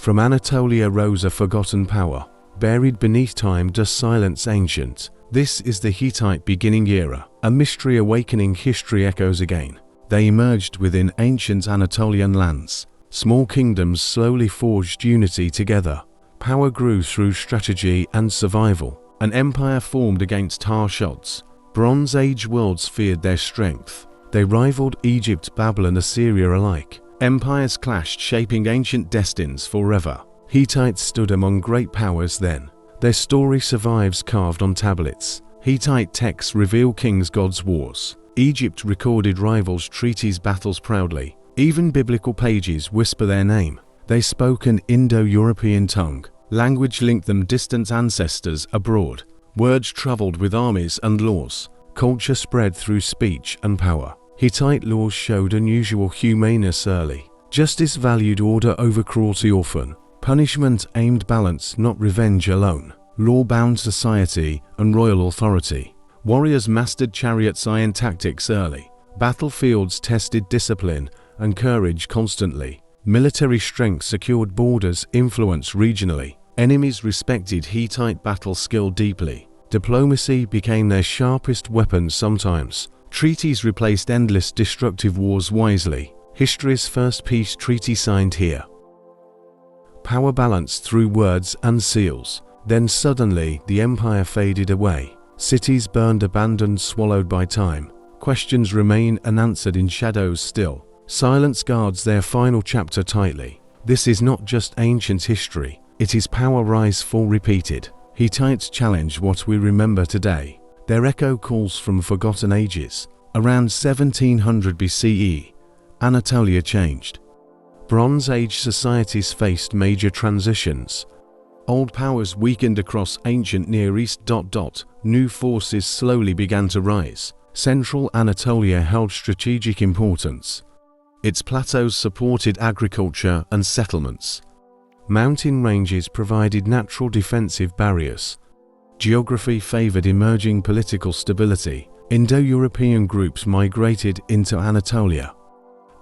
From Anatolia rose a forgotten power, buried beneath time does silence ancient. This is the Hittite beginning era, a mystery awakening history echoes again. They emerged within ancient Anatolian lands. Small kingdoms slowly forged unity together. Power grew through strategy and survival. An empire formed against harsh odds. Bronze Age worlds feared their strength. They rivaled Egypt, Babylon, Assyria alike. Empires clashed, shaping ancient destinies forever. Hittites stood among great powers then. Their story survives carved on tablets. Hittite texts reveal kings, gods, wars. Egypt recorded rivals, treaties, battles proudly. Even biblical pages whisper their name. They spoke an Indo-European tongue. Language linked them distant ancestors abroad. Words traveled with armies and laws. Culture spread through speech and power. Hittite laws showed unusual humaneness early. Justice valued order over cruelty often. Punishment aimed balance, not revenge alone. Law bound society and royal authority. Warriors mastered chariots, iron tactics early. Battlefields tested discipline and courage constantly. Military strength secured borders, influence regionally. Enemies respected Hittite battle skill deeply. Diplomacy became their sharpest weapon sometimes. Treaties replaced endless destructive wars wisely. History's first peace treaty signed here. Power balanced through words and seals. Then suddenly, the empire faded away. Cities burned, abandoned, swallowed by time. Questions remain unanswered in shadows still. Silence guards their final chapter tightly. This is not just ancient history. It is power rise full repeated. Hittites challenge what we remember today. Their echo calls from forgotten ages. Around 1700 BCE, Anatolia changed. Bronze Age societies faced major transitions. Old powers weakened across ancient Near East. New forces slowly began to rise. Central Anatolia held strategic importance. Its plateaus supported agriculture and settlements. Mountain ranges provided natural defensive barriers. Geography favored emerging political stability. Indo-European groups migrated into Anatolia.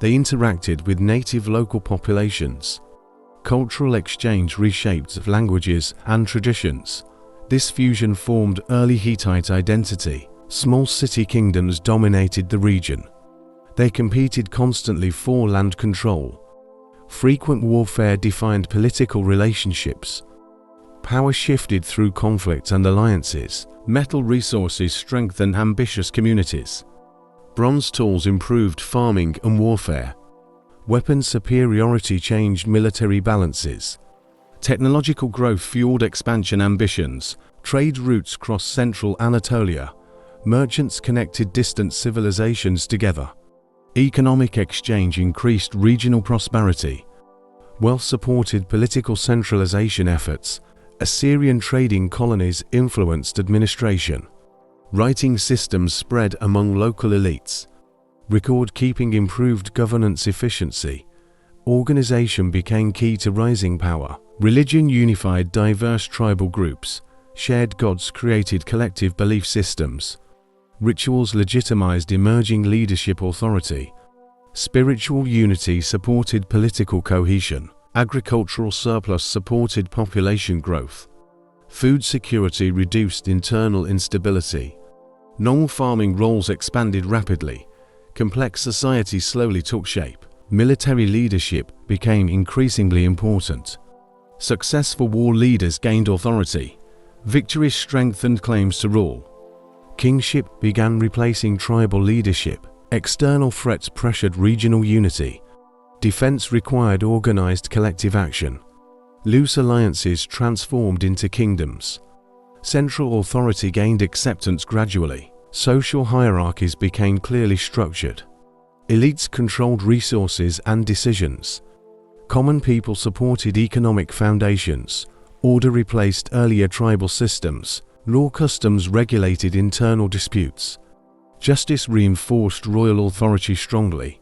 They interacted with native local populations. Cultural exchange reshaped languages and traditions. This fusion formed early Hittite identity. Small city kingdoms dominated the region. They competed constantly for land control. Frequent warfare defined political relationships. Power shifted through conflict and alliances. Metal resources strengthened ambitious communities. Bronze tools improved farming and warfare. Weapon superiority changed military balances. Technological growth fueled expansion ambitions. Trade routes crossed central Anatolia. Merchants connected distant civilizations together. Economic exchange increased regional prosperity. Wealth supported political centralization efforts. Assyrian trading colonies influenced administration. Writing systems spread among local elites. Record-keeping improved governance efficiency. Organization became key to rising power. Religion unified diverse tribal groups. Shared gods created collective belief systems. Rituals legitimized emerging leadership authority. Spiritual unity supported political cohesion. Agricultural surplus supported population growth. Food security reduced internal instability. Non-farming roles expanded rapidly. Complex society slowly took shape. Military leadership became increasingly important. Successful war leaders gained authority. Victories strengthened claims to rule. Kingship began replacing tribal leadership. External threats pressured regional unity. Defense required organized collective action. Loose alliances transformed into kingdoms. Central authority gained acceptance gradually. Social hierarchies became clearly structured. Elites controlled resources and decisions. Common people supported economic foundations. Order replaced earlier tribal systems. Law customs regulated internal disputes. Justice reinforced royal authority strongly.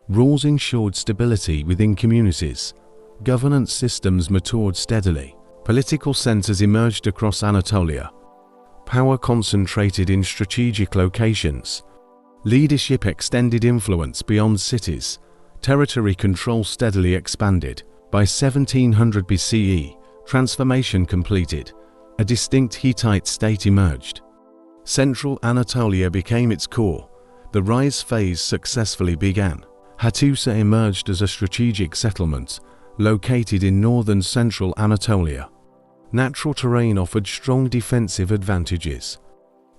Rules ensured stability within communities. Governance systems matured steadily. Political centers emerged across Anatolia. Power concentrated in strategic locations. Leadership extended influence beyond cities. Territory control steadily expanded. By 1700 BCE, transformation completed. A distinct Hittite state emerged. Central Anatolia became its core. The rise phase successfully began. Hattusa emerged as a strategic settlement, located in northern central Anatolia. Natural terrain offered strong defensive advantages.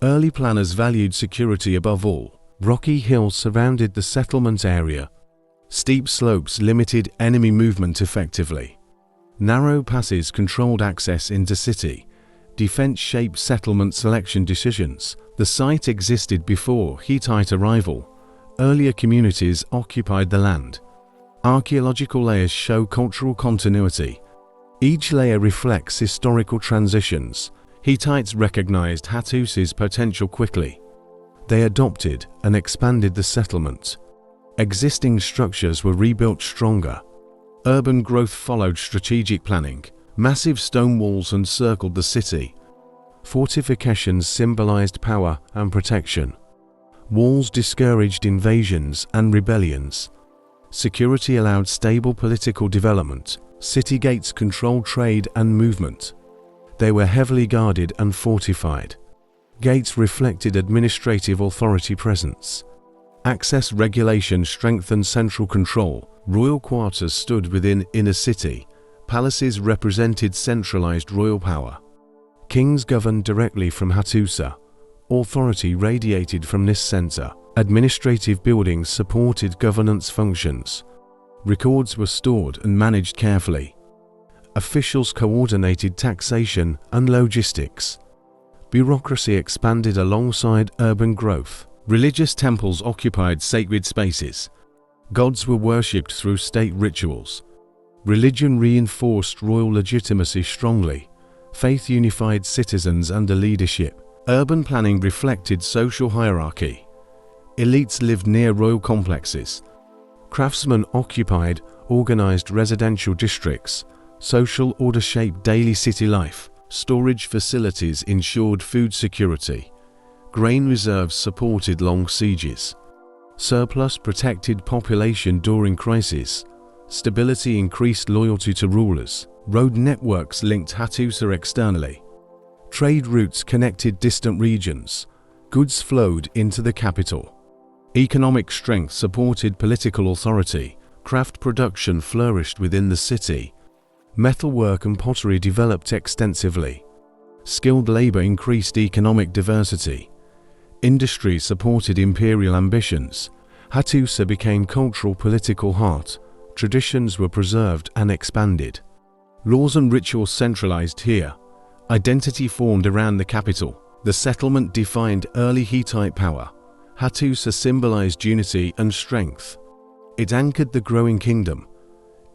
Early planners valued security above all. Rocky hills surrounded the settlement area. Steep slopes limited enemy movement effectively. Narrow passes controlled access into city. Defense shaped settlement selection decisions. The site existed before Hittite arrival. Earlier communities occupied the land. Archaeological layers show cultural continuity. Each layer reflects historical transitions. Hittites recognized Hattusa's potential quickly. They adopted and expanded the settlement. Existing structures were rebuilt stronger. Urban growth followed strategic planning. Massive stone walls encircled the city. Fortifications symbolized power and protection. Walls discouraged invasions and rebellions. Security allowed stable political development. City gates controlled trade and movement. They were heavily guarded and fortified. Gates reflected administrative authority presence. Access regulation strengthened central control. Royal quarters stood within inner city. Palaces represented centralized royal power. Kings governed directly from Hattusa. Authority radiated from this center. Administrative buildings supported governance functions. Records were stored and managed carefully. Officials coordinated taxation and logistics. Bureaucracy expanded alongside urban growth. Religious temples occupied sacred spaces. Gods were worshipped through state rituals. Religion reinforced royal legitimacy strongly. Faith unified citizens under leadership. Urban planning reflected social hierarchy. Elites lived near royal complexes. Craftsmen occupied organized residential districts. Social order shaped daily city life. Storage facilities ensured food security. Grain reserves supported long sieges. Surplus protected population during crises. Stability increased loyalty to rulers. Road networks linked Hattusa externally. Trade routes connected distant regions. Goods flowed into the capital. Economic strength supported political authority. Craft production flourished within the city. Metalwork and pottery developed extensively. Skilled labor increased economic diversity. Industry supported imperial ambitions. Hattusa became cultural political heart. Traditions were preserved and expanded. Laws and rituals centralized here. Identity formed around the capital. The settlement defined early Hittite power. Hattusa symbolized unity and strength. It anchored the growing kingdom.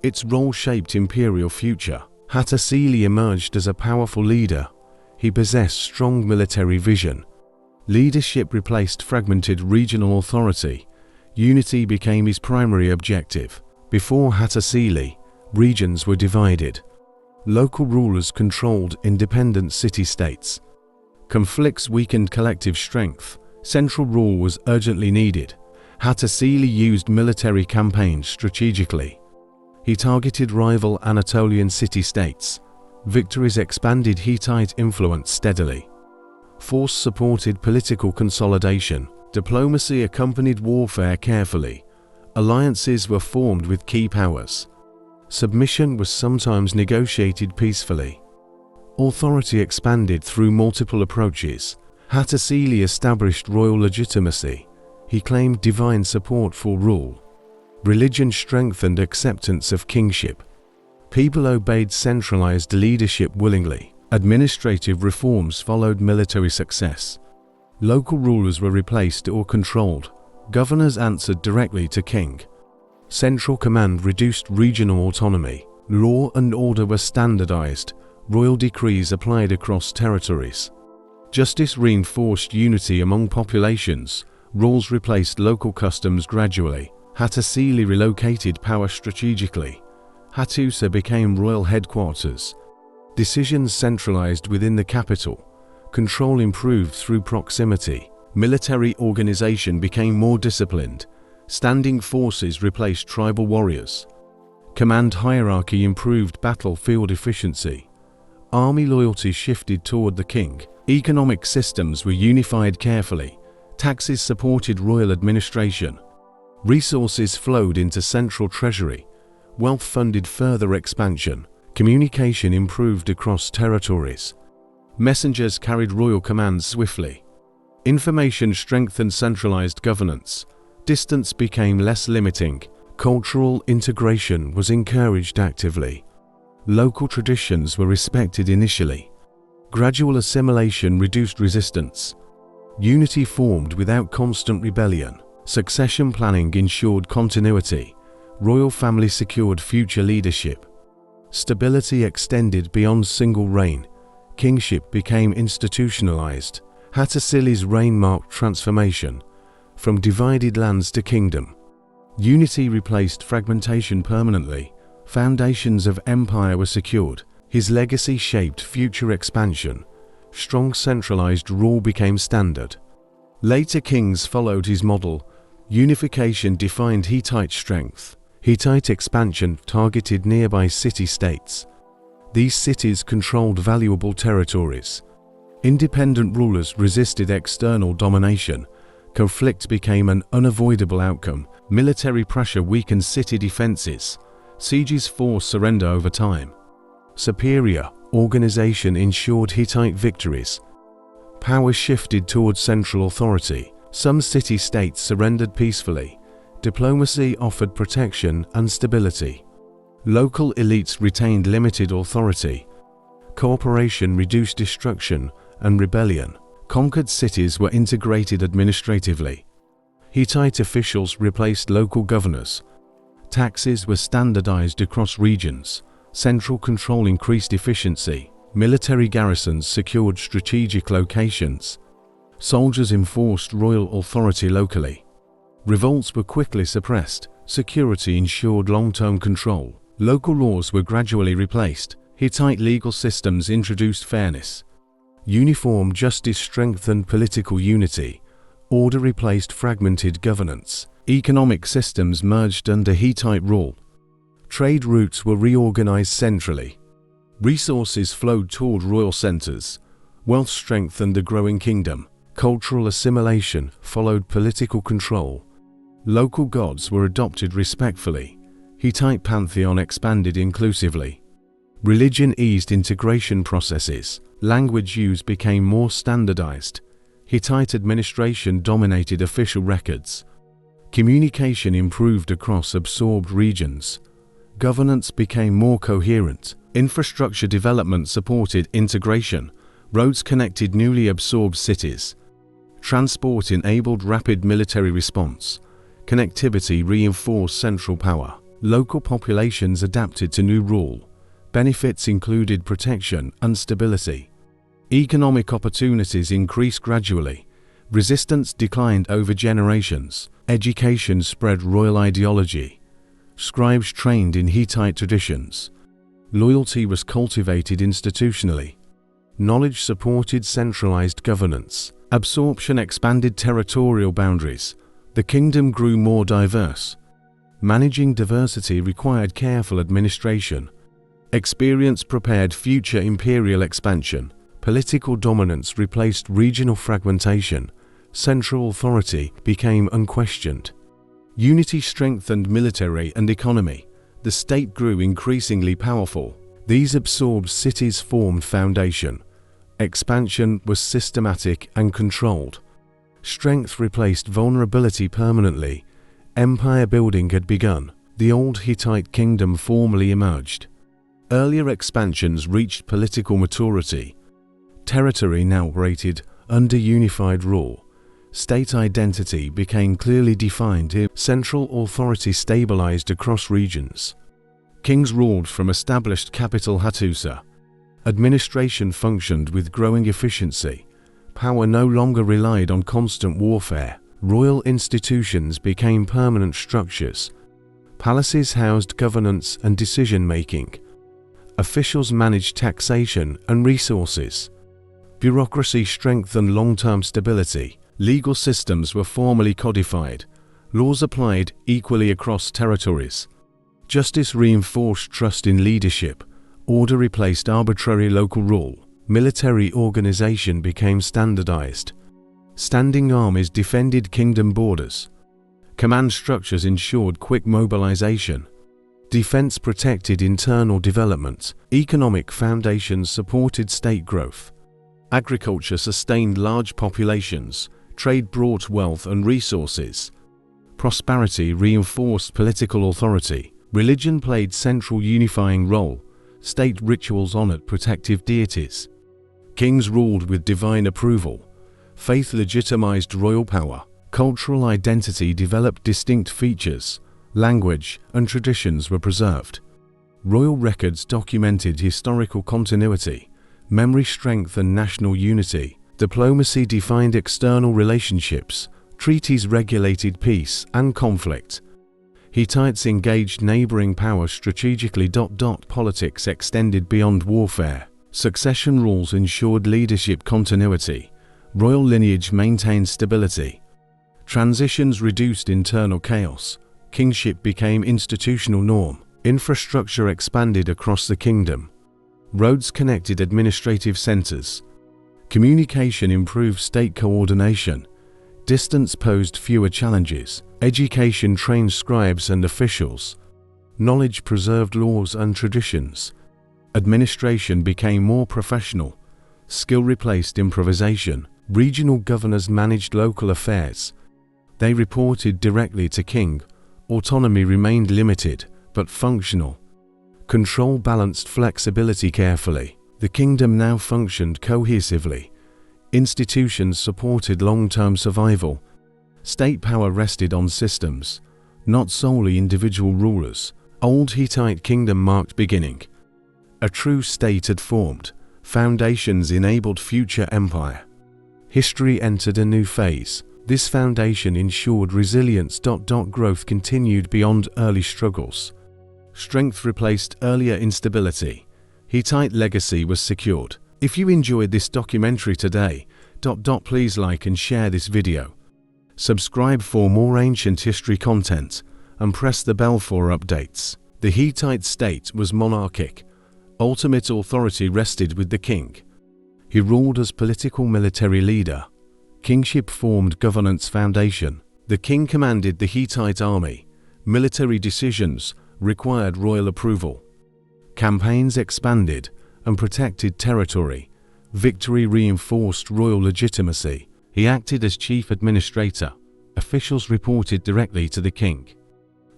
Its role shaped imperial future. Hattusili emerged as a powerful leader. He possessed strong military vision. Leadership replaced fragmented regional authority. Unity became his primary objective. Before Hattusili, regions were divided. Local rulers controlled independent city-states. Conflicts weakened collective strength. Central rule was urgently needed. Hattusili used military campaigns strategically. He targeted rival Anatolian city-states. Victories expanded Hittite influence steadily. Force supported political consolidation. Diplomacy accompanied warfare carefully. Alliances were formed with key powers. Submission was sometimes negotiated peacefully. Authority expanded through multiple approaches. Hattusili established royal legitimacy. He claimed divine support for rule. Religion strengthened acceptance of kingship. People obeyed centralized leadership willingly. Administrative reforms followed military success. Local rulers were replaced or controlled. Governors answered directly to king. Central command reduced regional autonomy. Law and order were standardized. Royal decrees applied across territories. Justice reinforced unity among populations. Rules replaced local customs gradually. Hattusili relocated power strategically. Hattusa became royal headquarters. Decisions centralized within the capital. Control improved through proximity. Military organization became more disciplined. Standing forces replaced tribal warriors. Command hierarchy improved battlefield efficiency. Army loyalty shifted toward the king. Economic systems were unified carefully. Taxes supported royal administration. Resources flowed into central treasury. Wealth funded further expansion. Communication improved across territories. Messengers carried royal commands swiftly. Information strengthened centralized governance. Distance became less limiting. Cultural integration was encouraged actively. Local traditions were respected initially. Gradual assimilation reduced resistance. Unity formed without constant rebellion. Succession planning ensured continuity. Royal family secured future leadership. Stability extended beyond single reign. Kingship became institutionalized. Hattusili's reign marked transformation, from divided lands to kingdom. Unity replaced fragmentation permanently. Foundations of empire were secured. His legacy shaped future expansion. Strong centralized rule became standard. Later kings followed his model. Unification defined Hittite strength. Hittite expansion targeted nearby city-states. These cities controlled valuable territories. Independent rulers resisted external domination. Conflict became an unavoidable outcome. Military pressure weakened city defenses. Sieges forced surrender over time. Superior organization ensured Hittite victories. Power shifted towards central authority. Some city-states surrendered peacefully. Diplomacy offered protection and stability. Local elites retained limited authority. Cooperation reduced destruction and rebellion. Conquered cities were integrated administratively. Hittite officials replaced local governors. Taxes were standardized across regions. Central control increased efficiency. Military garrisons secured strategic locations. Soldiers enforced royal authority locally. Revolts were quickly suppressed. Security ensured long-term control. Local laws were gradually replaced. Hittite legal systems introduced fairness. Uniform justice strengthened political unity. Order replaced fragmented governance. Economic systems merged under Hittite rule. Trade routes were reorganized centrally. Resources flowed toward royal centers. Wealth strengthened the growing kingdom. Cultural assimilation followed political control. Local gods were adopted respectfully. Hittite pantheon expanded inclusively. Religion eased integration processes. Language use became more standardized. Hittite administration dominated official records. Communication improved across absorbed regions. Governance became more coherent. Infrastructure development supported integration. Roads connected newly absorbed cities. Transport enabled rapid military response. Connectivity reinforced central power. Local populations adapted to new rule. Benefits included protection and stability. Economic opportunities increased gradually. Resistance declined over generations. Education spread royal ideology. Scribes trained in Hittite traditions. Loyalty was cultivated institutionally. Knowledge supported centralized governance. Absorption expanded territorial boundaries. The kingdom grew more diverse. Managing diversity required careful administration. Experience prepared future imperial expansion. Political dominance replaced regional fragmentation. Central authority became unquestioned. Unity strengthened military and economy. The state grew increasingly powerful. These absorbed cities formed foundation. Expansion was systematic and controlled. Strength replaced vulnerability permanently. Empire building had begun. The old Hittite kingdom formally emerged. Earlier expansions reached political maturity. Territory now operated under unified rule. State identity became clearly defined. Central authority stabilized across regions. Kings ruled from established capital Hattusa. Administration functioned with growing efficiency. Power no longer relied on constant warfare. Royal institutions became permanent structures. Palaces housed governance and decision-making. Officials managed taxation and resources. Bureaucracy strengthened long-term stability. Legal systems were formally codified. Laws applied equally across territories. Justice reinforced trust in leadership. Order replaced arbitrary local rule. Military organization became standardized. Standing armies defended kingdom borders. Command structures ensured quick mobilization. Defense protected internal development. Economic foundations supported state growth. Agriculture sustained large populations. Trade brought wealth and resources. Prosperity reinforced political authority. Religion played central unifying role. State rituals honored protective deities. Kings ruled with divine approval. Faith legitimized royal power. Cultural identity developed distinct features. Language and traditions were preserved. Royal records documented historical continuity. Memory strengthened national unity. Diplomacy defined external relationships. Treaties regulated peace and conflict. Hittites engaged neighboring powers strategically. Politics extended beyond warfare. Succession rules ensured leadership continuity. Royal lineage maintained stability. Transitions reduced internal chaos. Kingship became institutional norm. Infrastructure expanded across the kingdom. Roads connected administrative centers. Communication improved state coordination. Distance posed fewer challenges. Education trained scribes and officials. Knowledge preserved laws and traditions. Administration became more professional. Skill replaced improvisation. Regional governors managed local affairs. They reported directly to king. Autonomy remained limited, but functional. Control balanced flexibility carefully. The kingdom now functioned cohesively. Institutions supported long-term survival. State power rested on systems, not solely individual rulers. Old Hittite kingdom marked beginning. A true state had formed. Foundations enabled future empire. History entered a new phase. This foundation ensured resilience. Growth continued beyond early struggles. Strength replaced earlier instability. Hittite legacy was secured. If you enjoyed this documentary today, please like and share this video. Subscribe for more ancient history content, and press the bell for updates. The Hittite state was monarchic. Ultimate authority rested with the king. He ruled as political military leader. Kingship formed governance foundation. The king commanded the Hittite army. Military decisions required royal approval. Campaigns expanded and protected territory. Victory reinforced royal legitimacy. He acted as chief administrator. Officials reported directly to the king.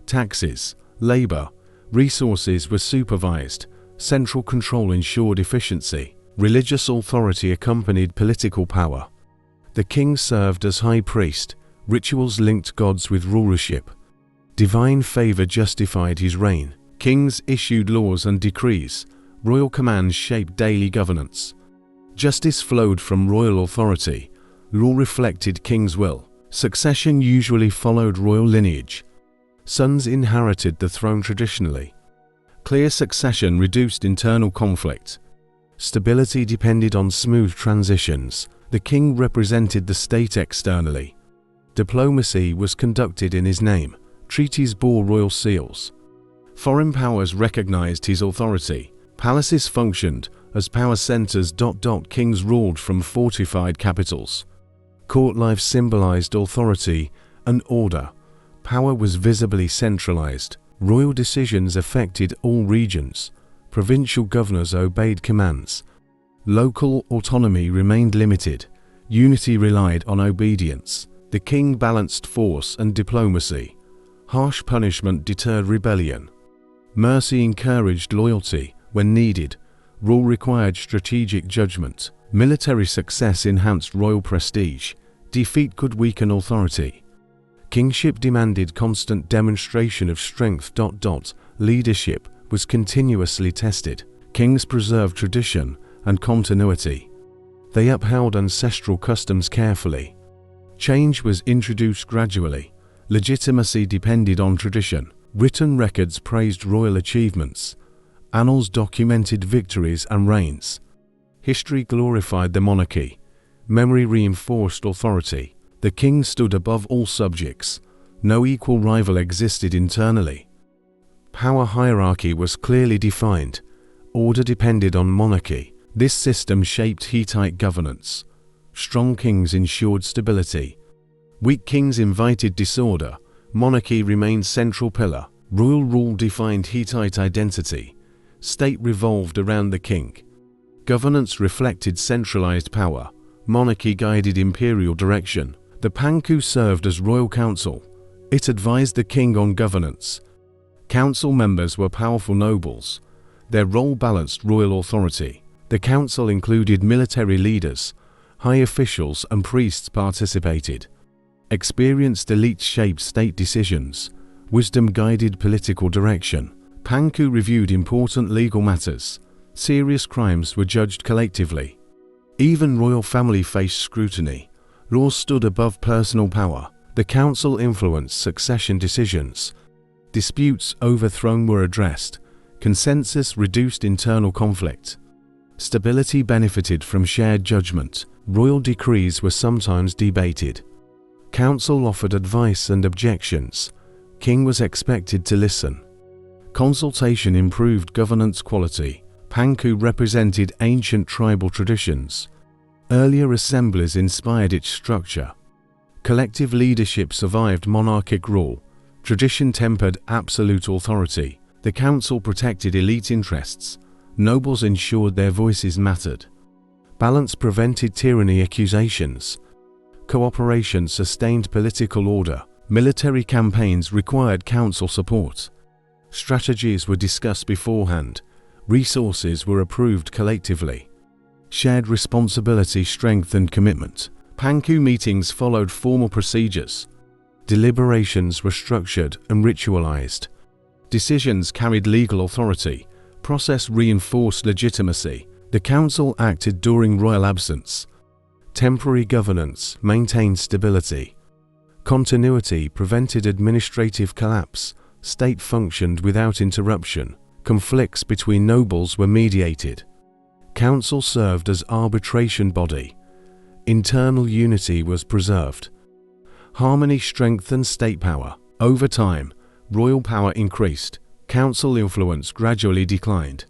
Taxes, labor, resources were supervised. Central control ensured efficiency. Religious authority accompanied political power. The king served as high priest. Rituals linked gods with rulership. Divine favor justified his reign. Kings issued laws and decrees. Royal commands shaped daily governance. Justice flowed from royal authority. Law reflected king's will. Succession usually followed royal lineage. Sons inherited the throne traditionally. Clear succession reduced internal conflict. Stability depended on smooth transitions. The king represented the state externally. Diplomacy was conducted in his name. Treaties bore royal seals. Foreign powers recognized his authority. Palaces functioned as power centers. Kings ruled from fortified capitals. Court life symbolized authority and order. Power was visibly centralized. Royal decisions affected all regions. Provincial governors obeyed commands. Local autonomy remained limited. Unity relied on obedience. The king balanced force and diplomacy. Harsh punishment deterred rebellion. Mercy encouraged loyalty when needed. Rule required strategic judgment. Military success enhanced royal prestige. Defeat could weaken authority. Kingship demanded constant demonstration of strength. Leadership was continuously tested. Kings preserved tradition and continuity. They upheld ancestral customs carefully. Change was introduced gradually. Legitimacy depended on tradition. Written records praised royal achievements. Annals documented victories and reigns. History glorified the monarchy. Memory reinforced authority. The king stood above all subjects. No equal rival existed internally. Power hierarchy was clearly defined. Order depended on monarchy. This system shaped Hittite governance. Strong kings ensured stability. Weak kings invited disorder. Monarchy remained central pillar. Royal rule defined Hittite identity. State revolved around the king. Governance reflected centralized power. Monarchy guided imperial direction. The Panku served as royal council. It advised the king on governance. Council members were powerful nobles. Their role balanced royal authority. The council included military leaders. High officials and priests participated. Experienced elites shaped state decisions. Wisdom guided political direction. Panku reviewed important legal matters. Serious crimes were judged collectively. Even royal family faced scrutiny. Laws stood above personal power. The council influenced succession decisions. Disputes over throne were addressed. Consensus reduced internal conflict. Stability benefited from shared judgment. Royal decrees were sometimes debated. Council offered advice and objections. King was expected to listen. Consultation improved governance quality. Panku represented ancient tribal traditions. Earlier assemblies inspired its structure. Collective leadership survived monarchic rule. Tradition tempered absolute authority. The council protected elite interests. Nobles ensured their voices mattered. Balance prevented tyranny accusations. Cooperation sustained political order. Military campaigns required council support. Strategies were discussed beforehand. Resources were approved collectively. Shared responsibility strengthened commitment. Panku meetings followed formal procedures. Deliberations were structured and ritualized. Decisions carried legal authority. Process reinforced legitimacy. The council acted during royal absence. Temporary governance maintained stability. Continuity prevented administrative collapse. State functioned without interruption. Conflicts between nobles were mediated. Council served as arbitration body. Internal unity was preserved. Harmony strengthened state power. Over time, royal power increased. Council influence gradually declined.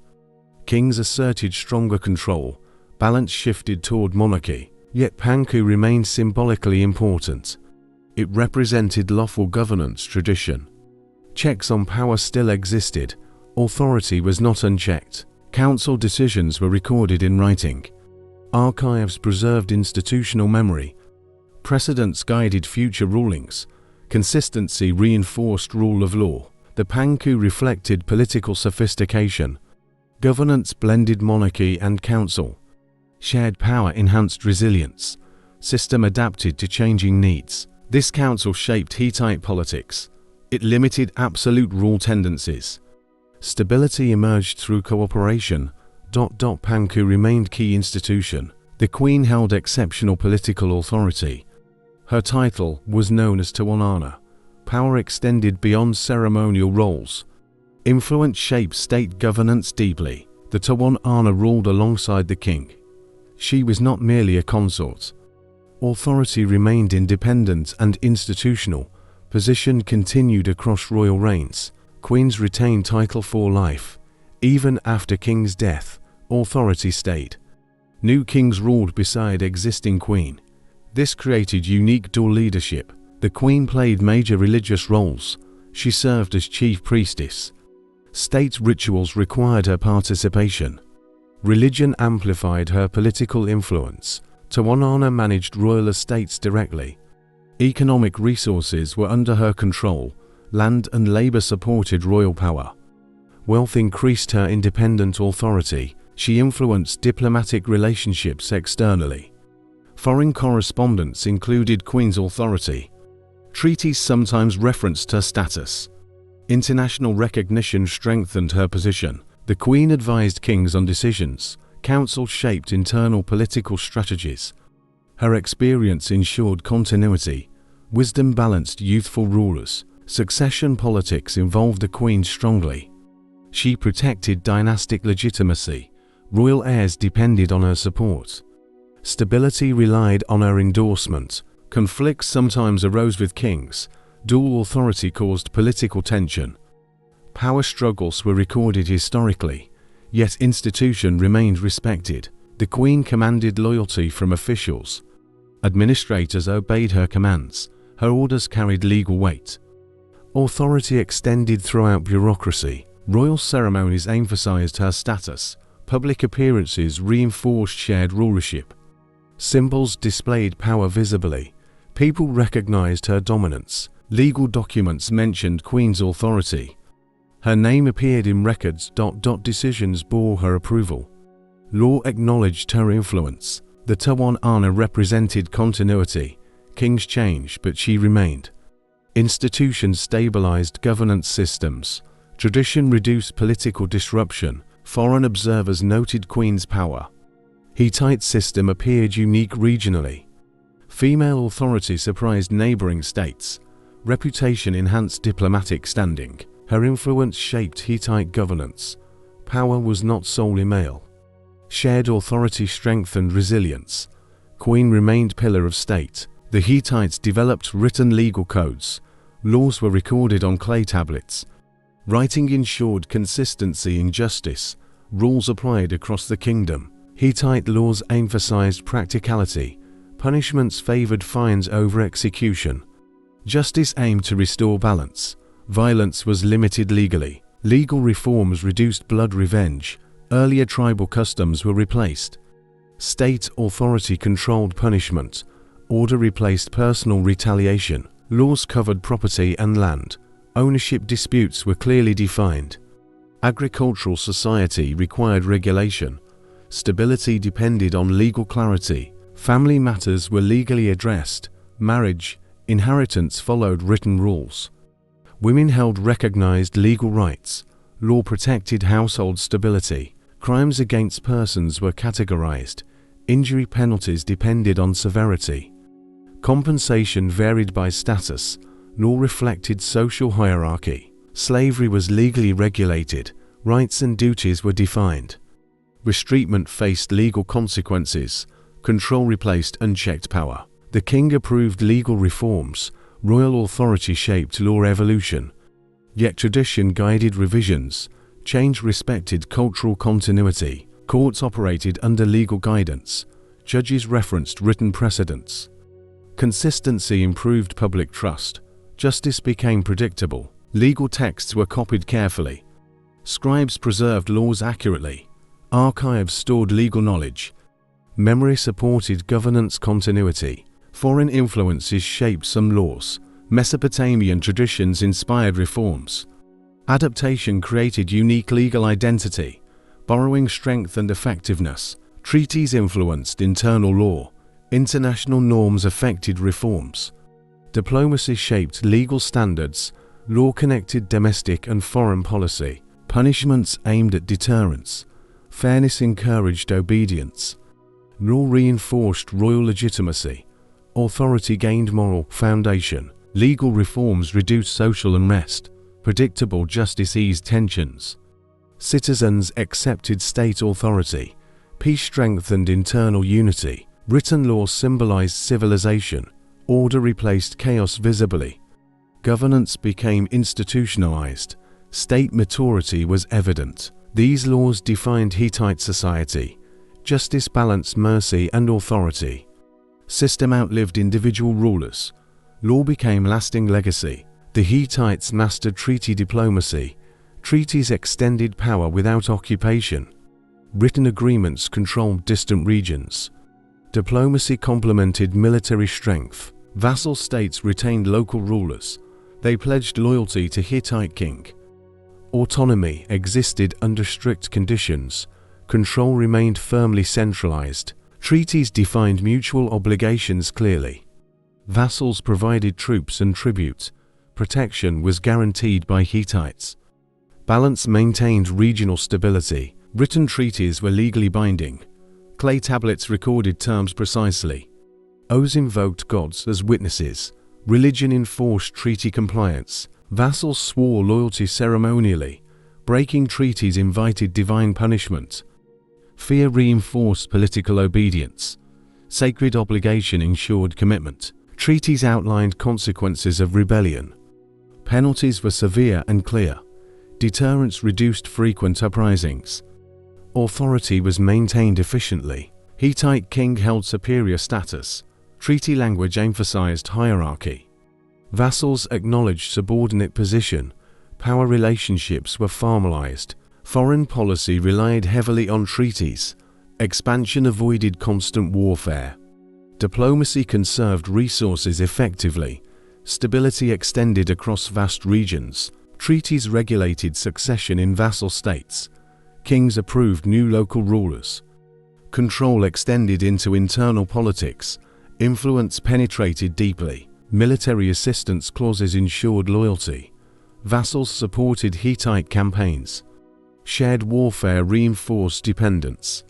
Kings asserted stronger control. Balance shifted toward monarchy. Yet Panku remained symbolically important. It represented lawful governance tradition. Checks on power still existed. Authority was not unchecked. Council decisions were recorded in writing. Archives preserved institutional memory. Precedents guided future rulings. Consistency reinforced rule of law. The Panku reflected political sophistication. Governance blended monarchy and council. Shared power enhanced resilience. System adapted to changing needs. This council shaped Hittite politics. It limited absolute rule tendencies. Stability emerged through cooperation. Panku remained key institution. The queen held exceptional political authority. Her title was known as Tawanana. Power extended beyond ceremonial roles. Influence shaped state governance deeply. The Tawanana ruled alongside the king. She was not merely a consort. Authority remained independent and institutional. Position continued across royal reigns. Queens retained title for life. Even after king's death, authority stayed. New kings ruled beside existing queen. This created unique dual leadership. The queen played major religious roles. She served as chief priestess. State rituals required her participation. Religion amplified her political influence. Tawanana managed royal estates directly. Economic resources were under her control. Land and labor supported royal power. Wealth increased her independent authority. She influenced diplomatic relationships externally. Foreign correspondence included queen's authority. Treaties sometimes referenced her status. International recognition strengthened her position. The queen advised kings on decisions. Council shaped internal political strategies. Her experience ensured continuity. Wisdom balanced youthful rulers. Succession politics involved the queen strongly. She protected dynastic legitimacy. Royal heirs depended on her support. Stability relied on her endorsement. Conflicts sometimes arose with kings. Dual authority caused political tension. Power struggles were recorded historically, yet institution remained respected. The queen commanded loyalty from officials. Administrators obeyed her commands. Her orders carried legal weight. Authority extended throughout bureaucracy. Royal ceremonies emphasized her status. Public appearances reinforced shared rulership. Symbols displayed power visibly. People recognized her dominance. Legal documents mentioned Queen's authority. Her name appeared in records. Decisions bore her approval. Law acknowledged her influence. The Tawan Ana represented continuity. Kings changed, but she remained. Institutions stabilized governance systems. Tradition reduced political disruption. Foreign observers noted Queen's power. Hittite system appeared unique regionally. Female authority surprised neighboring states. Reputation enhanced diplomatic standing. Her influence shaped Hittite governance. Power was not solely male. Shared authority strengthened resilience. Queen remained pillar of state. The Hittites developed written legal codes. Laws were recorded on clay tablets. Writing ensured consistency in justice. Rules applied across the kingdom. Hittite laws emphasized practicality. Punishments favored fines over execution. Justice aimed to restore balance. Violence was limited legally. Legal reforms reduced blood revenge. Earlier tribal customs were replaced. State authority controlled punishment. Order replaced personal retaliation. Laws covered property and land. Ownership disputes were clearly defined. Agricultural society required regulation. Stability depended on legal clarity. Family matters were legally addressed. Marriage, inheritance followed written rules. Women held recognized legal rights. Law protected household stability. Crimes against persons were categorized. Injury penalties depended on severity. Compensation varied by status. Law reflected social hierarchy. Slavery was legally regulated. Rights and duties were defined. Mistreatment faced legal consequences. Control replaced unchecked power. The king approved legal reforms. Royal authority shaped law evolution. Yet tradition guided revisions. Change respected cultural continuity. Courts operated under legal guidance. Judges referenced written precedents. Consistency improved public trust. Justice became predictable. Legal texts were copied carefully. Scribes preserved laws accurately. Archives stored legal knowledge. Memory supported governance continuity. Foreign influences shaped some laws. Mesopotamian traditions inspired reforms. Adaptation created unique legal identity. Borrowing strengthened effectiveness. Treaties influenced internal law. International norms affected reforms. Diplomacy shaped legal standards. Law connected domestic and foreign policy. Punishments aimed at deterrence. Fairness encouraged obedience. Law reinforced royal legitimacy. Authority gained moral foundation. Legal reforms reduced social unrest. Predictable justice eased tensions. Citizens accepted state authority. Peace strengthened internal unity. Written law symbolized civilization. Order replaced chaos visibly. Governance became institutionalized. State maturity was evident. These laws defined Hittite society. Justice balanced mercy and authority. System outlived individual rulers. Law became lasting legacy. The Hittites mastered treaty diplomacy. Treaties extended power without occupation. Written agreements controlled distant regions. Diplomacy complemented military strength. Vassal states retained local rulers. They pledged loyalty to Hittite king. Autonomy existed under strict conditions. Control remained firmly centralized. Treaties defined mutual obligations clearly. Vassals provided troops and tribute. Protection was guaranteed by Hittites. Balance maintained regional stability. Written treaties were legally binding. Clay tablets recorded terms precisely. Oaths invoked gods as witnesses. Religion enforced treaty compliance. Vassals swore loyalty ceremonially. Breaking treaties invited divine punishment. Fear reinforced political obedience. Sacred obligation ensured commitment. Treaties outlined consequences of rebellion. Penalties were severe and clear. Deterrence reduced frequent uprisings. Authority was maintained efficiently. Hittite king held superior status. Treaty language emphasized hierarchy. Vassals acknowledged subordinate position. Power relationships were formalized. Foreign policy relied heavily on treaties. Expansion avoided constant warfare. Diplomacy conserved resources effectively. Stability extended across vast regions. Treaties regulated succession in vassal states. Kings approved new local rulers. Control extended into internal politics. Influence penetrated deeply. Military assistance clauses ensured loyalty. Vassals supported Hittite campaigns. Shared warfare reinforced dependence.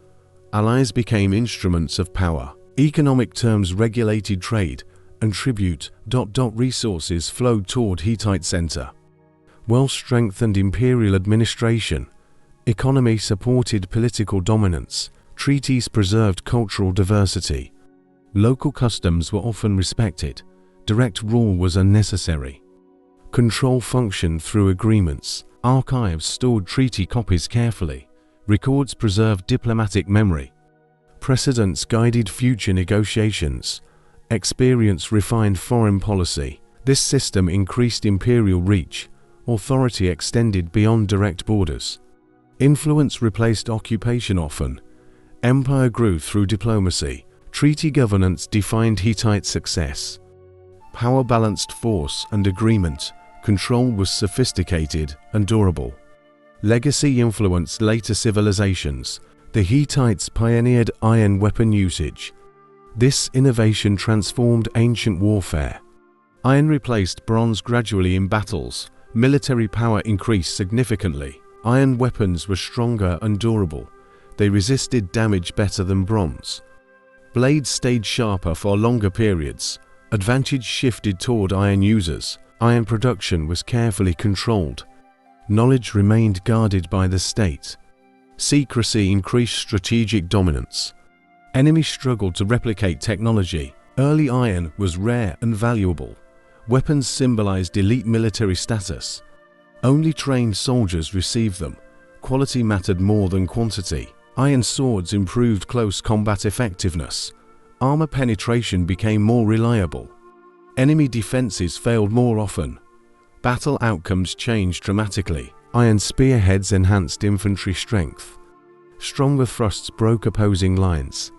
Allies became instruments of power. Economic terms regulated trade, and tribute. Resources flowed toward Hittite center. Well-strengthened imperial administration. Economy supported political dominance. Treaties preserved cultural diversity. Local customs were often respected. Direct rule was unnecessary. Control functioned through agreements. Archives stored treaty copies carefully. Records preserved diplomatic memory. Precedents guided future negotiations. Experience refined foreign policy. This system increased imperial reach. Authority extended beyond direct borders. Influence replaced occupation often. Empire grew through diplomacy. Treaty governance defined Hittite success. Power balanced force and agreement. Control was sophisticated and durable. Legacy influenced later civilizations. The Hittites pioneered iron weapon usage. This innovation transformed ancient warfare. Iron replaced bronze gradually in battles. Military power increased significantly. Iron weapons were stronger and durable. They resisted damage better than bronze. Blades stayed sharper for longer periods. Advantage shifted toward iron users. Iron production was carefully controlled. Knowledge remained guarded by the state. Secrecy increased strategic dominance. Enemies struggled to replicate technology. Early iron was rare and valuable. Weapons symbolized elite military status. Only trained soldiers received them. Quality mattered more than quantity. Iron swords improved close combat effectiveness. Armor penetration became more reliable. Enemy defenses failed more often. Battle outcomes changed dramatically. Iron spearheads enhanced infantry strength. Stronger thrusts broke opposing lines.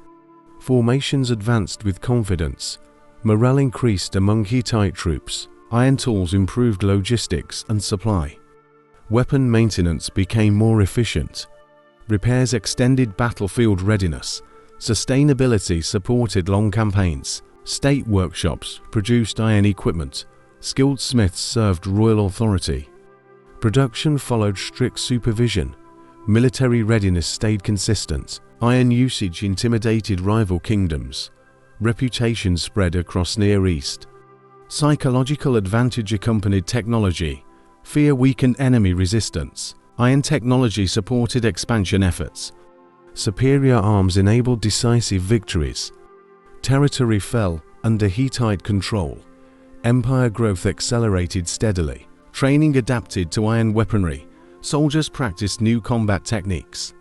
Formations advanced with confidence. Morale increased among Hittite troops. Iron tools improved logistics and supply. Weapon maintenance became more efficient. Repairs extended battlefield readiness. Sustainability supported long campaigns. State workshops produced iron equipment. Skilled smiths served royal authority. Production followed strict supervision. Military readiness stayed consistent. Iron usage intimidated rival kingdoms. Reputation spread across Near East. Psychological advantage accompanied technology. Fear weakened enemy resistance. Iron technology supported expansion efforts. Superior arms enabled decisive victories. Territory fell under Hittite control. Empire growth accelerated steadily. Training adapted to iron weaponry. Soldiers practiced new combat techniques.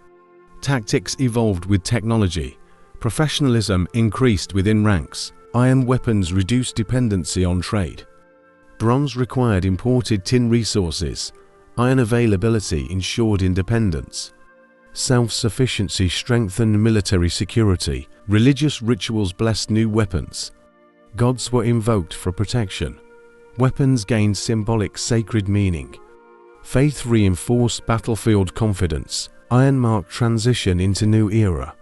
Tactics evolved with technology. Professionalism increased within ranks. Iron weapons reduced dependency on trade. Bronze required imported tin resources. Iron availability ensured independence. Self-sufficiency strengthened military security. Religious rituals blessed new weapons. Gods were invoked for protection. Weapons gained symbolic sacred meaning. Faith reinforced battlefield confidence. Iron marked transition into new era.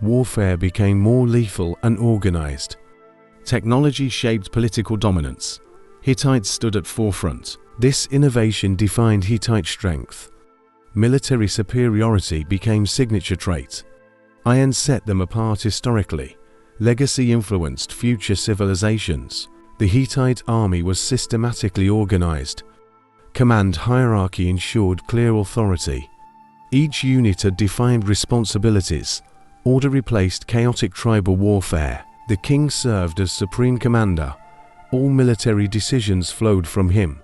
Warfare became more lethal and organized. Technology shaped political dominance. Hittites stood at forefront. This innovation defined Hittite strength. Military superiority became signature trait. Iron set them apart historically. Legacy influenced future civilizations. The Hittite army was systematically organized. Command hierarchy ensured clear authority. Each unit had defined responsibilities. Order replaced chaotic tribal warfare. The king served as supreme commander. All military decisions flowed from him.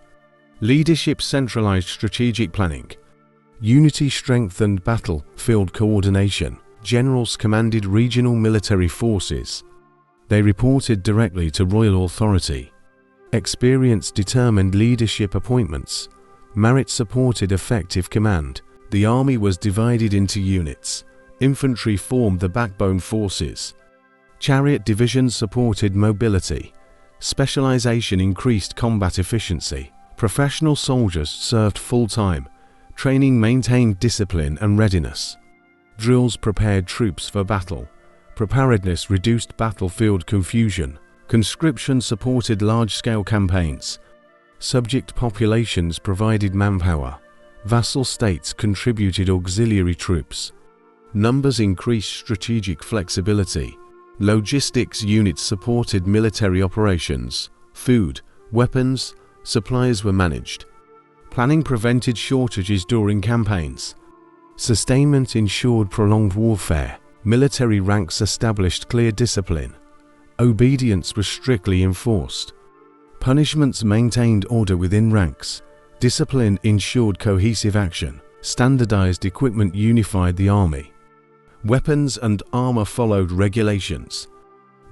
Leadership centralized strategic planning. Unity strengthened battlefield coordination. Generals commanded regional military forces. They reported directly to royal authority. Experience determined leadership appointments. Merit supported effective command. The army was divided into units. Infantry formed the backbone forces. Chariot divisions supported mobility. Specialization increased combat efficiency. Professional soldiers served full-time. Training maintained discipline and readiness. Drills prepared troops for battle. Preparedness reduced battlefield confusion. Conscription supported large-scale campaigns. Subject populations provided manpower. Vassal states contributed auxiliary troops. Numbers increased strategic flexibility. Logistics units supported military operations. Food, weapons, supplies were managed. Planning prevented shortages during campaigns. Sustainment ensured prolonged warfare. Military ranks established clear discipline. Obedience was strictly enforced. Punishments maintained order within ranks. Discipline ensured cohesive action. Standardized equipment unified the army. Weapons and armor followed regulations.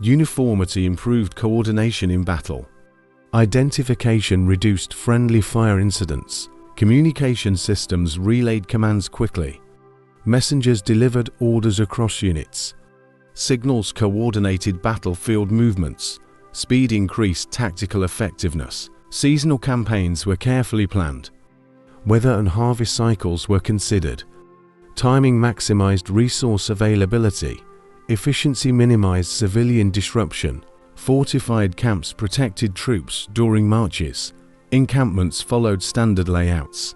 Uniformity improved coordination in battle. Identification reduced friendly fire incidents. Communication systems relayed commands quickly. Messengers delivered orders across units. Signals coordinated battlefield movements. Speed increased tactical effectiveness. Seasonal campaigns were carefully planned. Weather and harvest cycles were considered. Timing maximized resource availability. Efficiency minimized civilian disruption. Fortified camps protected troops during marches. Encampments followed standard layouts.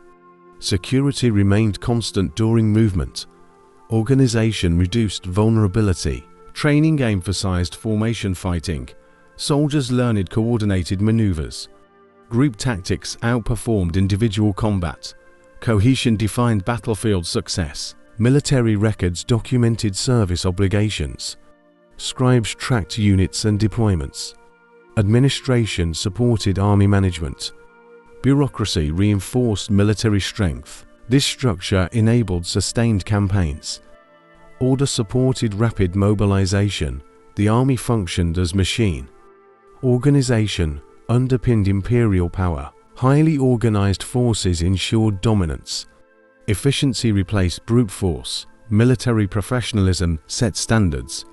Security remained constant during movement. Organization reduced vulnerability. Training emphasized formation fighting. Soldiers learned coordinated maneuvers. Group tactics outperformed individual combat. Cohesion defined battlefield success. Military records documented service obligations. Scribes tracked units and deployments. Administration supported army management. Bureaucracy reinforced military strength. This structure enabled sustained campaigns. Order supported rapid mobilization. The army functioned as machine. Organization underpinned imperial power. Highly organized forces ensured dominance. Efficiency replaced brute force. Military professionalism set standards.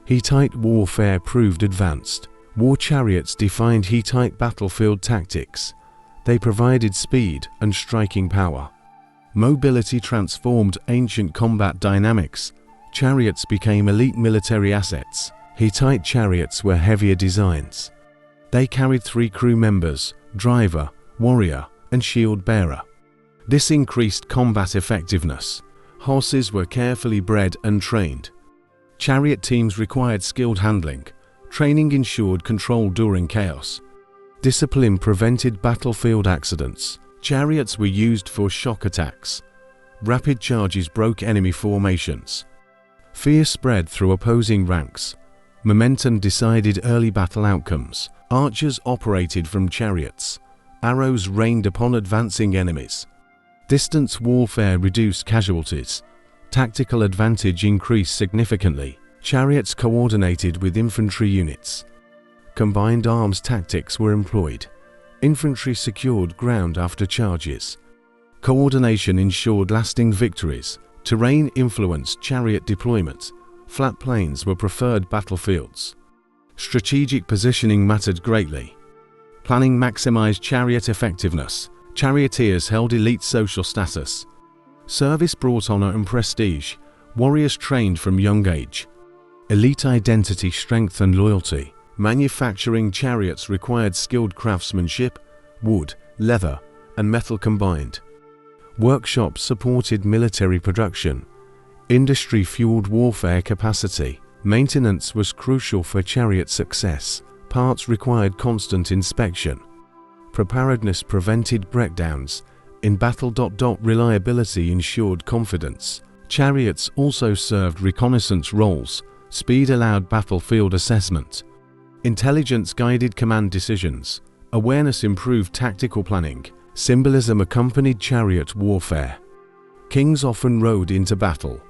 Hittite warfare proved advanced. War chariots defined Hittite battlefield tactics. They provided speed and striking power. Mobility transformed ancient combat dynamics. Chariots became elite military assets. Hittite chariots were heavier designs. They carried 3 crew members, driver, warrior, and shield bearer. This increased combat effectiveness. Horses were carefully bred and trained. Chariot teams required skilled handling. Training ensured control during chaos. Discipline prevented battlefield accidents. Chariots were used for shock attacks. Rapid charges broke enemy formations. Fear spread through opposing ranks. Momentum decided early battle outcomes. Archers operated from chariots. Arrows rained upon advancing enemies. Distance warfare reduced casualties. Tactical advantage increased significantly. Chariots coordinated with infantry units. Combined arms tactics were employed. Infantry secured ground after charges. Coordination ensured lasting victories. Terrain influenced chariot deployment. Flat plains were preferred battlefields. Strategic positioning mattered greatly. Planning maximized chariot effectiveness. Charioteers held elite social status. Service brought honor and prestige. Warriors trained from young age. Elite identity strengthened loyalty. Manufacturing chariots required skilled craftsmanship, wood, leather, and metal combined. Workshops supported military production. Industry fueled warfare capacity. Maintenance was crucial for chariot success. Parts required constant inspection. Preparedness prevented breakdowns. In battle. Reliability ensured confidence. Chariots also served reconnaissance roles. Speed allowed battlefield assessment. Intelligence guided command decisions. Awareness improved tactical planning. Symbolism accompanied chariot warfare. Kings often rode into battle.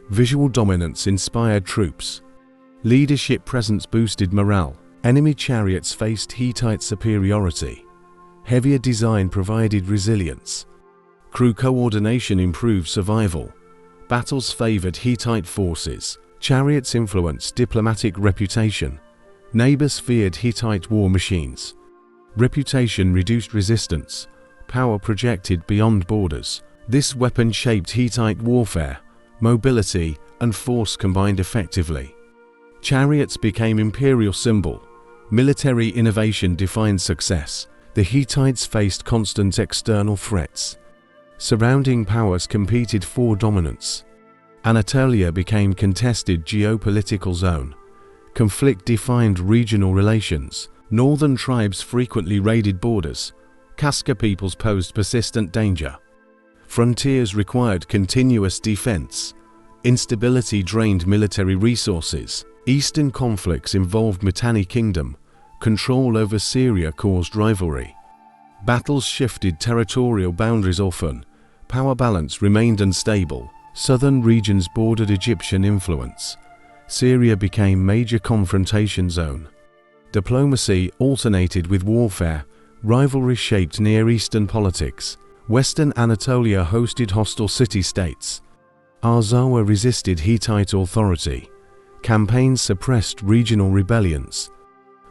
Visual dominance inspired troops. Leadership presence boosted morale. Enemy chariots faced Hittite superiority. Heavier design provided resilience. Crew coordination improved survival. Battles favored Hittite forces. Chariots influenced diplomatic reputation. Neighbors feared Hittite war machines. Reputation reduced resistance. Power projected beyond borders. This weapon shaped Hittite warfare. Mobility and force combined effectively. Chariots became imperial symbol. Military innovation defined success. The Hittites faced constant external threats. Surrounding powers competed for dominance. Anatolia became contested geopolitical zone. Conflict defined regional relations. Northern tribes frequently raided borders. Kaska peoples posed persistent danger. Frontiers required continuous defense. Instability drained military resources. Eastern conflicts involved Mitanni Kingdom. Control over Syria caused rivalry. Battles shifted territorial boundaries often. Power balance remained unstable. Southern regions bordered Egyptian influence. Syria became major confrontation zone. Diplomacy alternated with warfare. Rivalry shaped Near Eastern politics. Western Anatolia hosted hostile city-states. Arzawa resisted Hittite authority. Campaigns suppressed regional rebellions.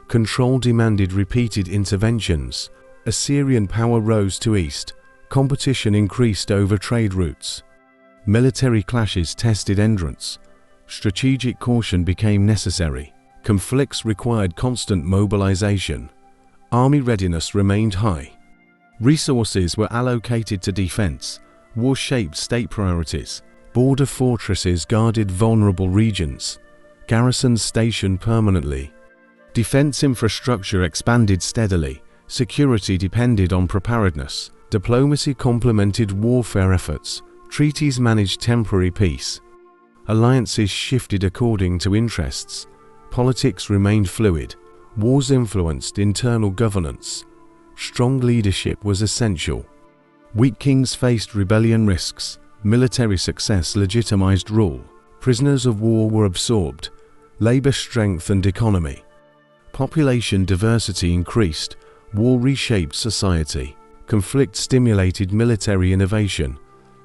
Control demanded repeated interventions. Assyrian power rose to east. Competition increased over trade routes. Military clashes tested endurance. Strategic caution became necessary. Conflicts required constant mobilization. Army readiness remained high. Resources were allocated to defense. War shaped state priorities. Border fortresses guarded vulnerable regions. Garrisons stationed permanently. Defense infrastructure expanded steadily. Security depended on preparedness. Diplomacy complemented warfare efforts. Treaties managed temporary peace. Alliances shifted according to interests. Politics remained fluid. Wars influenced internal governance. Strong leadership was essential. Weak kings faced rebellion risks. Military success legitimized rule. Prisoners of war were absorbed. Labor strengthened economy. Population diversity increased. War reshaped society. Conflict stimulated military innovation.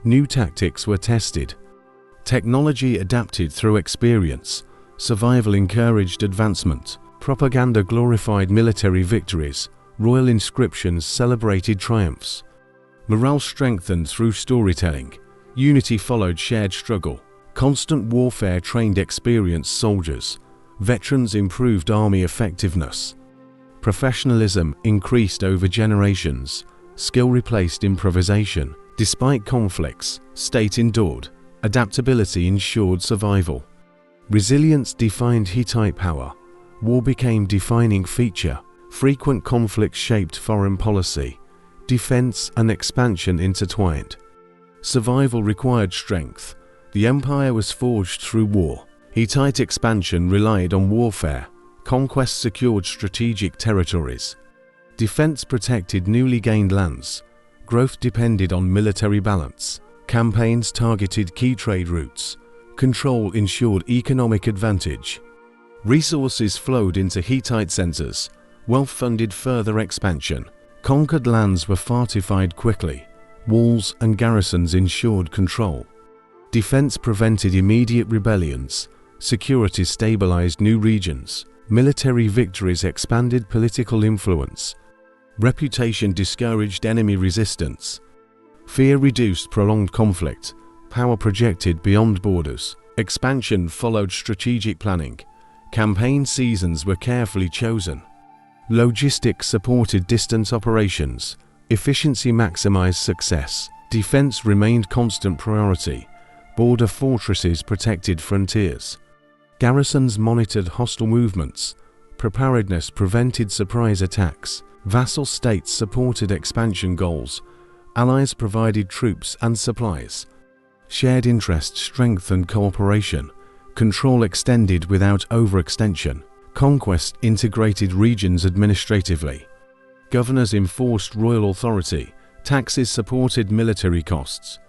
New tactics were tested. Technology adapted through experience. Survival encouraged advancement. Propaganda glorified military victories. Royal inscriptions celebrated triumphs. Morale strengthened through storytelling. Unity followed shared struggle. Constant warfare trained experienced soldiers. Veterans improved army effectiveness. Professionalism increased over generations. Skill replaced improvisation. Despite conflicts, state endured. Adaptability ensured survival. Resilience defined Hittite power. War became defining feature. Frequent conflicts shaped foreign policy. Defense and expansion intertwined. Survival required strength. The empire was forged through war. Hittite expansion relied on warfare. Conquest secured strategic territories. Defense protected newly gained lands. Growth depended on military balance. Campaigns targeted key trade routes. Control ensured economic advantage. Resources flowed into Hittite centers. Wealth funded further expansion. Conquered lands were fortified quickly. Walls and garrisons ensured control. Defense prevented immediate rebellions. Security stabilized new regions. Military victories expanded political influence. Reputation discouraged enemy resistance. Fear reduced prolonged conflict. Power projected beyond borders. Expansion followed strategic planning. Campaign seasons were carefully chosen. Logistics supported distant operations. Efficiency maximized success. Defense remained constant priority. Border fortresses protected frontiers. Garrisons monitored hostile movements. Preparedness prevented surprise attacks. Vassal states supported expansion goals. Allies provided troops and supplies. Shared interests strengthened cooperation. Control extended without overextension. Conquest integrated regions administratively. Governors enforced royal authority. Taxes supported military costs.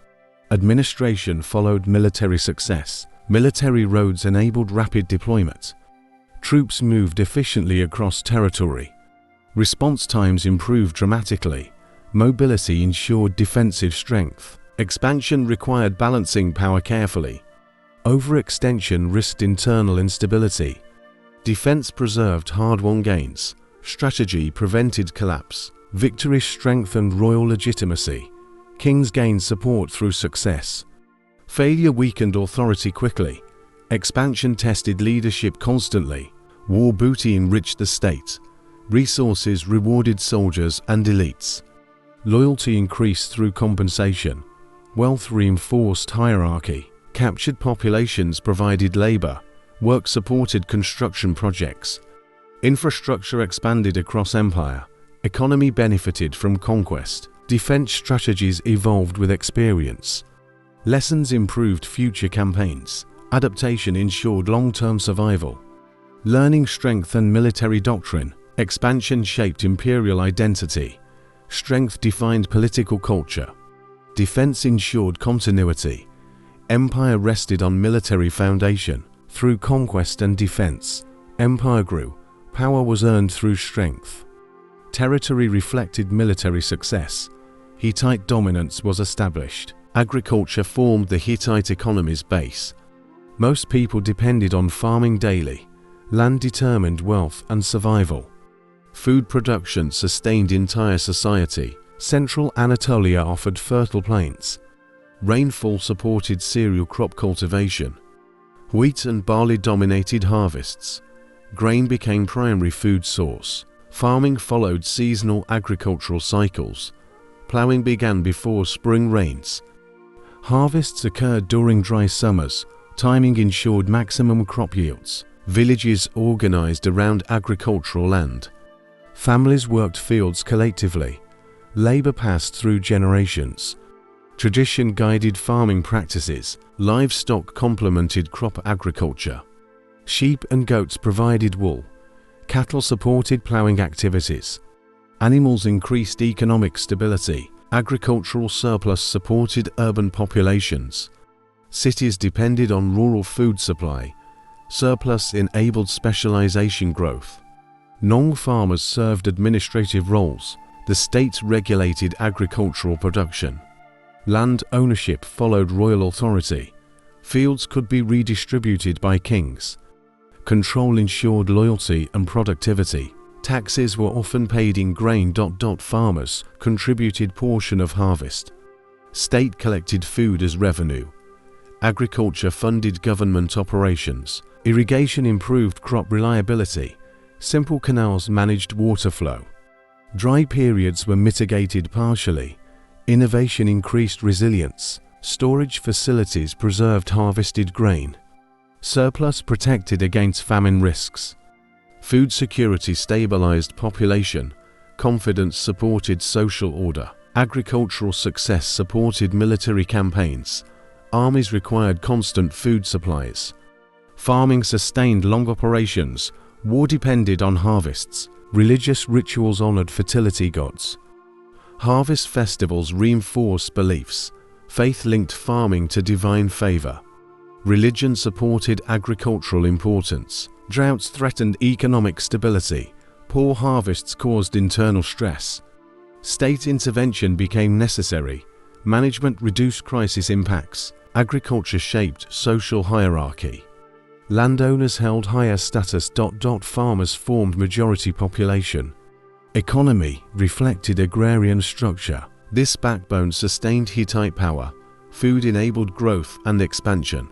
Administration followed military success. Military roads enabled rapid deployment. Troops moved efficiently across territory. Response times improved dramatically. Mobility ensured defensive strength. Expansion required balancing power carefully. Overextension risked internal instability. Defense preserved hard-won gains. Strategy prevented collapse. Victory strengthened royal legitimacy. Kings gained support through success. Failure weakened authority quickly. Expansion tested leadership constantly. War booty enriched the state. Resources rewarded soldiers and elites. Loyalty increased through compensation. Wealth reinforced hierarchy. Captured populations provided labor. Work supported construction projects. Infrastructure expanded across empire. Economy benefited from conquest. Defense strategies evolved with experience. Lessons improved future campaigns. Adaptation ensured long-term survival. Learning strengthened military doctrine. Expansion shaped imperial identity. Strength defined political culture. Defense ensured continuity. Empire rested on military foundation. Through conquest and defense, empire grew. Power was earned through strength. Territory reflected military success. Hittite dominance was established. Agriculture formed the Hittite economy's base. Most people depended on farming daily. Land determined wealth and survival. Food production sustained entire society. Central Anatolia offered fertile plains. Rainfall supported cereal crop cultivation. Wheat and barley dominated harvests. Grain became primary food source. Farming followed seasonal agricultural cycles. Plowing began before spring rains. Harvests occurred during dry summers. Timing ensured maximum crop yields. Villages organized around agricultural land. Families worked fields collectively. Labor passed through generations. Tradition guided farming practices. Livestock complemented crop agriculture. Sheep and goats provided wool. Cattle supported plowing activities. Animals increased economic stability. Agricultural surplus supported urban populations. Cities depended on rural food supply. Surplus enabled specialization growth. Non-farmers served administrative roles. The state regulated agricultural production. Land ownership followed royal authority. Fields could be redistributed by kings. Control ensured loyalty and productivity. Taxes were often paid in grain. Farmers contributed portion of harvest. State collected food as revenue. Agriculture funded government operations. Irrigation improved crop reliability. Simple canals managed water flow. Dry periods were mitigated partially. Innovation increased resilience. Storage facilities preserved harvested grain. Surplus protected against famine risks. Food security stabilized population. Confidence supported social order. Agricultural success supported military campaigns. Armies required constant food supplies. Farming sustained long operations. War depended on harvests. Religious rituals honored fertility gods. Harvest festivals reinforced beliefs. Faith linked farming to divine favor. Religion supported agricultural importance. Droughts threatened economic stability. Poor harvests caused internal stress. State intervention became necessary. Management reduced crisis impacts. Agriculture shaped social hierarchy. Landowners held higher status. Farmers formed majority population. Economy reflected agrarian structure. This backbone sustained Hittite power. Food enabled growth and expansion.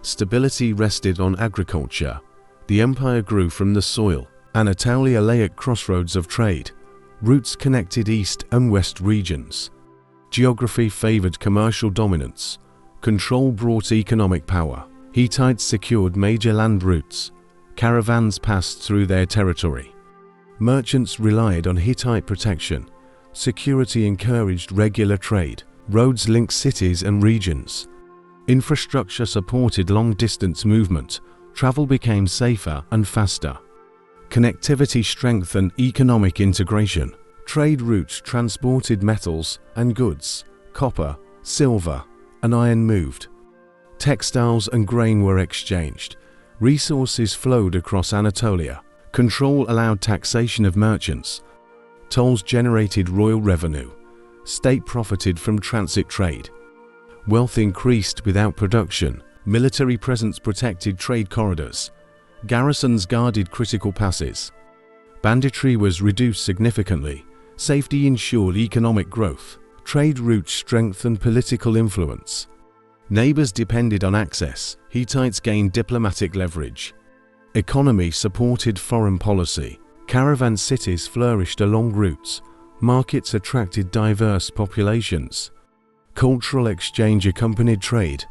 Stability rested on agriculture. The empire grew from the soil. Anatolia lay at crossroads of trade. Routes connected east and west regions. Geography favored commercial dominance. Control brought economic power. Hittites secured major land routes. Caravans passed through their territory. Merchants relied on Hittite protection. Security encouraged regular trade. Roads linked cities and regions. Infrastructure supported long-distance movement. Travel became safer and faster. Connectivity strengthened economic integration. Trade routes transported metals and goods, copper, silver, and iron moved. Textiles and grain were exchanged. Resources flowed across Anatolia. Control allowed taxation of merchants. Tolls generated royal revenue. State profited from transit trade. Wealth increased without production. Military presence protected trade corridors. Garrisons guarded critical passes. Banditry was reduced significantly. Safety ensured economic growth. Trade routes strengthened political influence. Neighbors depended on access. Hittites gained diplomatic leverage. Economy supported foreign policy. Caravan cities flourished along routes. Markets attracted diverse populations. Cultural exchange accompanied trade.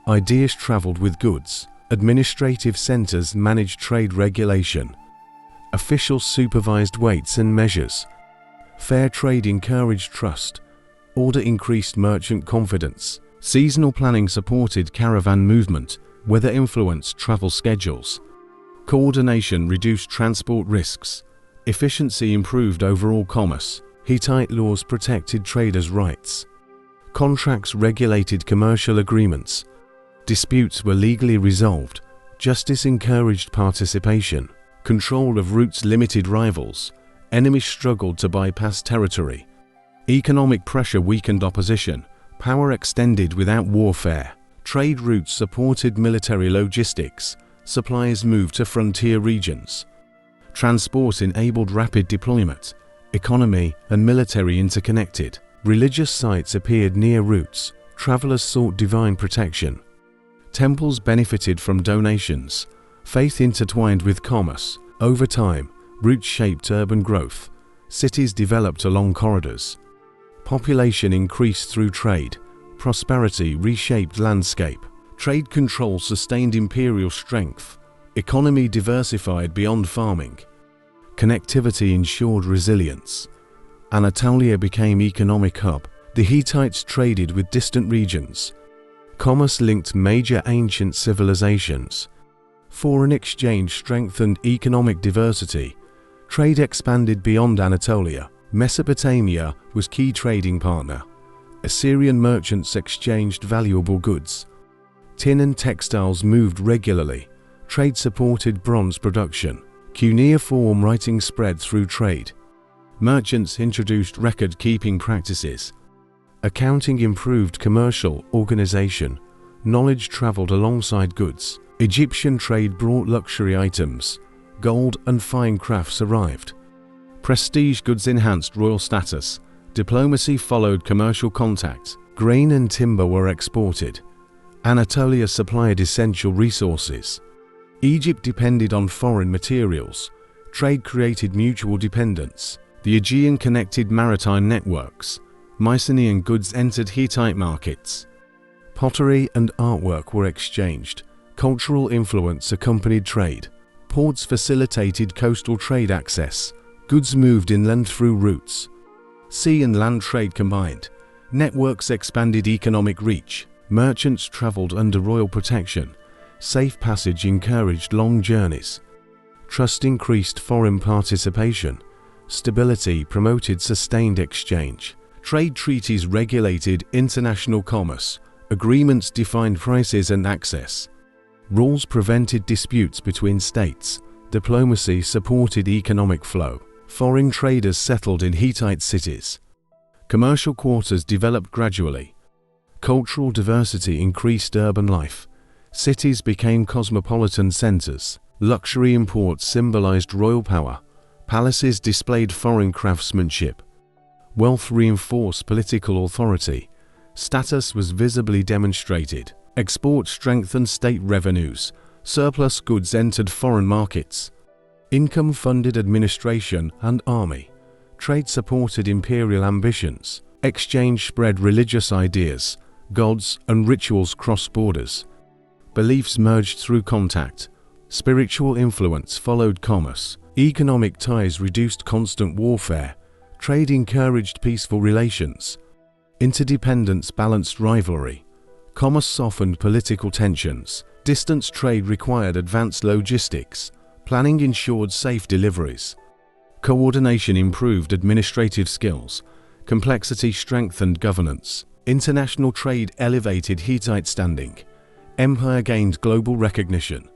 Ideas traveled with goods. Administrative centers managed trade regulation. Officials supervised weights and measures. Fair trade encouraged trust. Order increased merchant confidence. Seasonal planning supported caravan movement. Weather influenced travel schedules. Coordination reduced transport risks. Efficiency improved overall commerce. Hittite laws protected traders' rights. Contracts regulated commercial agreements. Disputes were legally resolved. Justice encouraged participation. Control of routes limited rivals. Enemies struggled to bypass territory. Economic pressure weakened opposition. Power extended without warfare. Trade routes supported military logistics. Supplies moved to frontier regions. Transport enabled rapid deployment. Economy and military interconnected. Religious sites appeared near routes. Travelers sought divine protection. Temples benefited from donations. Faith intertwined with commerce. Over time, routes shaped urban growth. Cities developed along corridors. Population increased through trade. Prosperity reshaped landscape. Trade control sustained imperial strength. Economy diversified beyond farming. Connectivity ensured resilience. Anatolia became economic hub. The Hittites traded with distant regions. Commerce linked major ancient civilizations. Foreign exchange strengthened economic diversity. Trade expanded beyond Anatolia. Mesopotamia was key trading partner. Assyrian merchants exchanged valuable goods. Tin and textiles moved regularly. Trade supported bronze production. Cuneiform writing spread through trade. Merchants introduced record-keeping practices. Accounting improved commercial organization. Knowledge traveled alongside goods. Egyptian trade brought luxury items. Gold and fine crafts arrived. Prestige goods enhanced royal status. Diplomacy followed commercial contact. Grain and timber were exported. Anatolia supplied essential resources. Egypt depended on foreign materials. Trade created mutual dependence. The Aegean connected maritime networks. Mycenaean goods entered Hittite markets. Pottery and artwork were exchanged. Cultural influence accompanied trade. Ports facilitated coastal trade access. Goods moved inland through routes. Sea and land trade combined. Networks expanded economic reach. Merchants traveled under royal protection. Safe passage encouraged long journeys. Trust increased foreign participation. Stability promoted sustained exchange. Trade treaties regulated international commerce. Agreements defined prices and access. Rules prevented disputes between states. Diplomacy supported economic flow. Foreign traders settled in Hittite cities. Commercial quarters developed gradually. Cultural diversity increased urban life. Cities became cosmopolitan centers. Luxury imports symbolized royal power. Palaces displayed foreign craftsmanship. Wealth reinforced political authority. Status was visibly demonstrated. Exports strengthened state revenues. Surplus goods entered foreign markets. Income funded administration and army. Trade supported imperial ambitions. Exchange spread religious ideas. Gods and rituals crossed borders. Beliefs merged through contact. Spiritual influence followed commerce. Economic ties reduced constant warfare. Trade encouraged peaceful relations. Interdependence balanced rivalry. Commerce softened political tensions. Distance trade required advanced logistics. Planning ensured safe deliveries. Coordination improved administrative skills. Complexity strengthened governance. International trade elevated Hittite standing. Empire gained global recognition.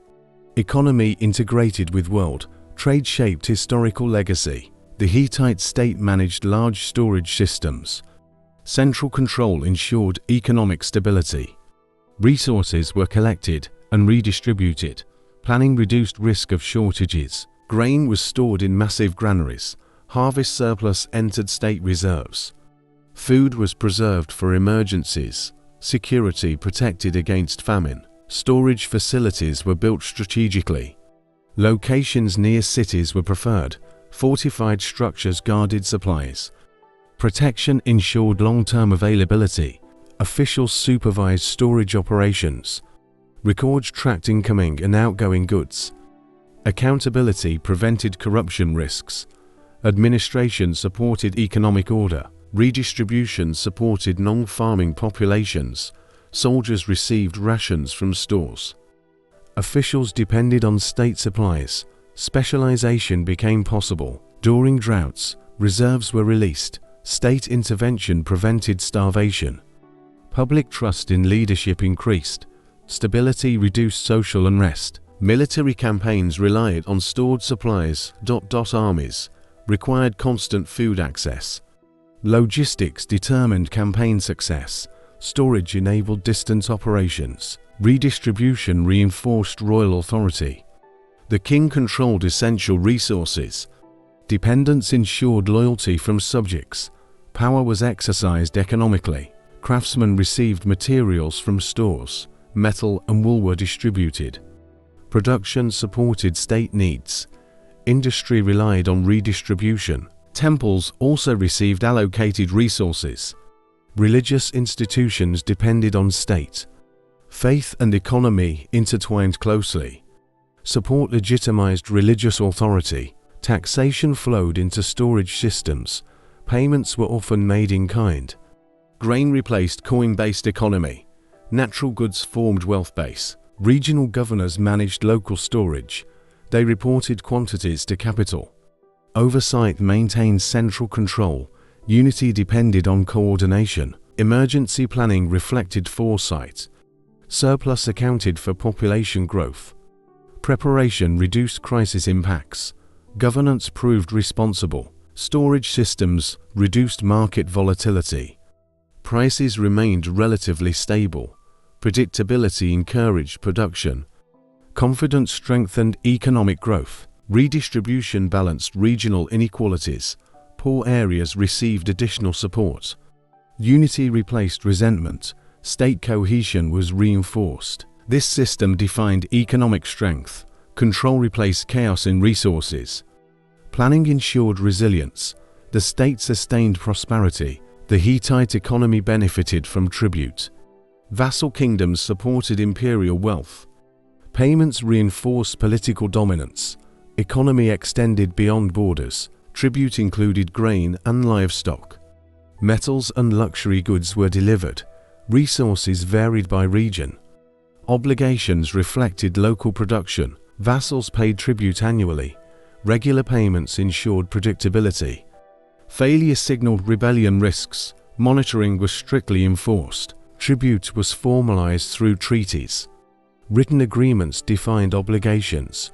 Economy integrated with world trade shaped historical legacy. The Hittite state managed large storage systems. Central control ensured economic stability. Resources were collected and redistributed. Planning reduced risk of shortages. Grain was stored in massive granaries. Harvest surplus entered state reserves. Food was preserved for emergencies. Security protected against famine. Storage facilities were built strategically. Locations near cities were preferred. Fortified structures guarded supplies. Protection ensured long-term availability. Officials supervised storage operations. Records tracked incoming and outgoing goods. Accountability prevented corruption risks. Administration supported economic order. Redistribution supported non-farming populations. Soldiers received rations from stores. Officials depended on state supplies. Specialization became possible. During droughts, reserves were released. State intervention prevented starvation. Public trust in leadership increased. Stability reduced social unrest. Military campaigns relied on stored supplies. Armies required constant food access. Logistics determined campaign success. Storage enabled distant operations. Redistribution reinforced royal authority. The king controlled essential resources. Dependence ensured loyalty from subjects. Power was exercised economically. Craftsmen received materials from stores. Metal and wool were distributed. Production supported state needs. Industry relied on redistribution. Temples also received allocated resources. Religious institutions depended on state. Faith and economy intertwined closely. Support legitimized religious authority. Taxation flowed into storage systems. Payments were often made in kind. Grain replaced coin-based economy. Natural goods formed wealth base. Regional governors managed local storage. They reported quantities to capital. Oversight maintained central control. Unity depended on coordination. Emergency planning reflected foresight. Surplus accounted for population growth. Preparation reduced crisis impacts. Governance proved responsible. Storage systems reduced market volatility. Prices remained relatively stable. Predictability encouraged production. Confidence strengthened economic growth. Redistribution balanced regional inequalities. Poor areas received additional support. Unity replaced resentment. State cohesion was reinforced. This system defined economic strength. Control replaced chaos in resources. Planning ensured resilience. The state sustained prosperity. The Hittite economy benefited from tribute. Vassal kingdoms supported imperial wealth. Payments reinforced political dominance. Economy extended beyond borders. Tribute included grain and livestock. Metals and luxury goods were delivered. Resources varied by region. Obligations reflected local production. Vassals paid tribute annually. Regular payments ensured predictability. Failure signaled rebellion risks. Monitoring was strictly enforced. Tribute was formalized through treaties. Written agreements defined obligations.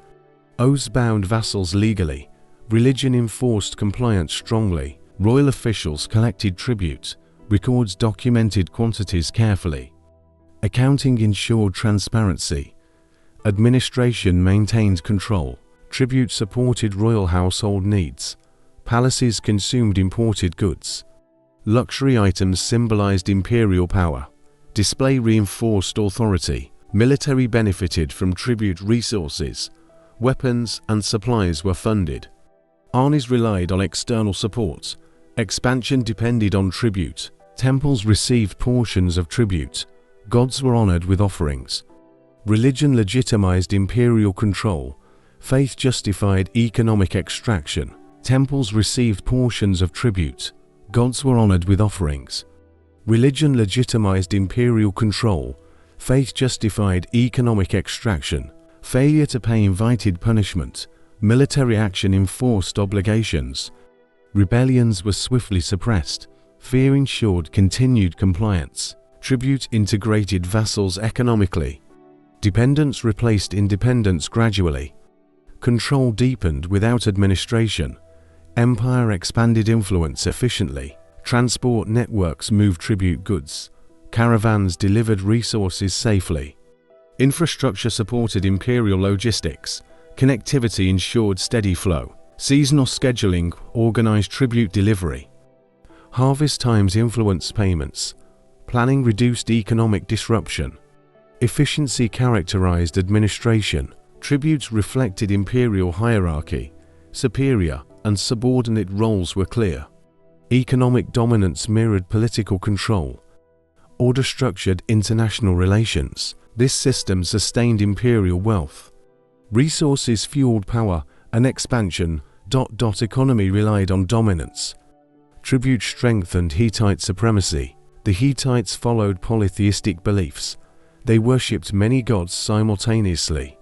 Oaths bound vassals legally. Religion enforced compliance strongly. Royal officials collected tribute. Records documented quantities carefully. Accounting ensured transparency. Administration maintained control. Tribute supported royal household needs. Palaces consumed imported goods. Luxury items symbolized imperial power. Display reinforced authority. Military benefited from tribute resources. Weapons and supplies were funded. Armies relied on external support. Expansion depended on tribute. Temples received portions of tribute. Gods were honored with offerings. Religion legitimized imperial control. Faith justified economic extraction. Temples received portions of tribute. Gods were honored with offerings. Religion legitimized imperial control. Faith justified economic extraction. Failure to pay invited punishment. Military action enforced obligations. Rebellions were swiftly suppressed. Fear ensured continued compliance. Tribute integrated vassals economically. Dependence replaced independence gradually. Control deepened without administration. Empire expanded influence efficiently. Transport networks moved tribute goods. Caravans delivered resources safely. Infrastructure supported imperial logistics. Connectivity ensured steady flow. Seasonal scheduling organized tribute delivery. Harvest times influenced payments. Planning reduced economic disruption. Efficiency characterized administration. Tributes reflected imperial hierarchy. Superior and subordinate roles were clear. Economic dominance mirrored political control. Order structured international relations. This system sustained imperial wealth. Resources fueled power and expansion. Economy relied on dominance. Tribute strengthened Hittite supremacy. The Hittites followed polytheistic beliefs. They worshipped many gods simultaneously.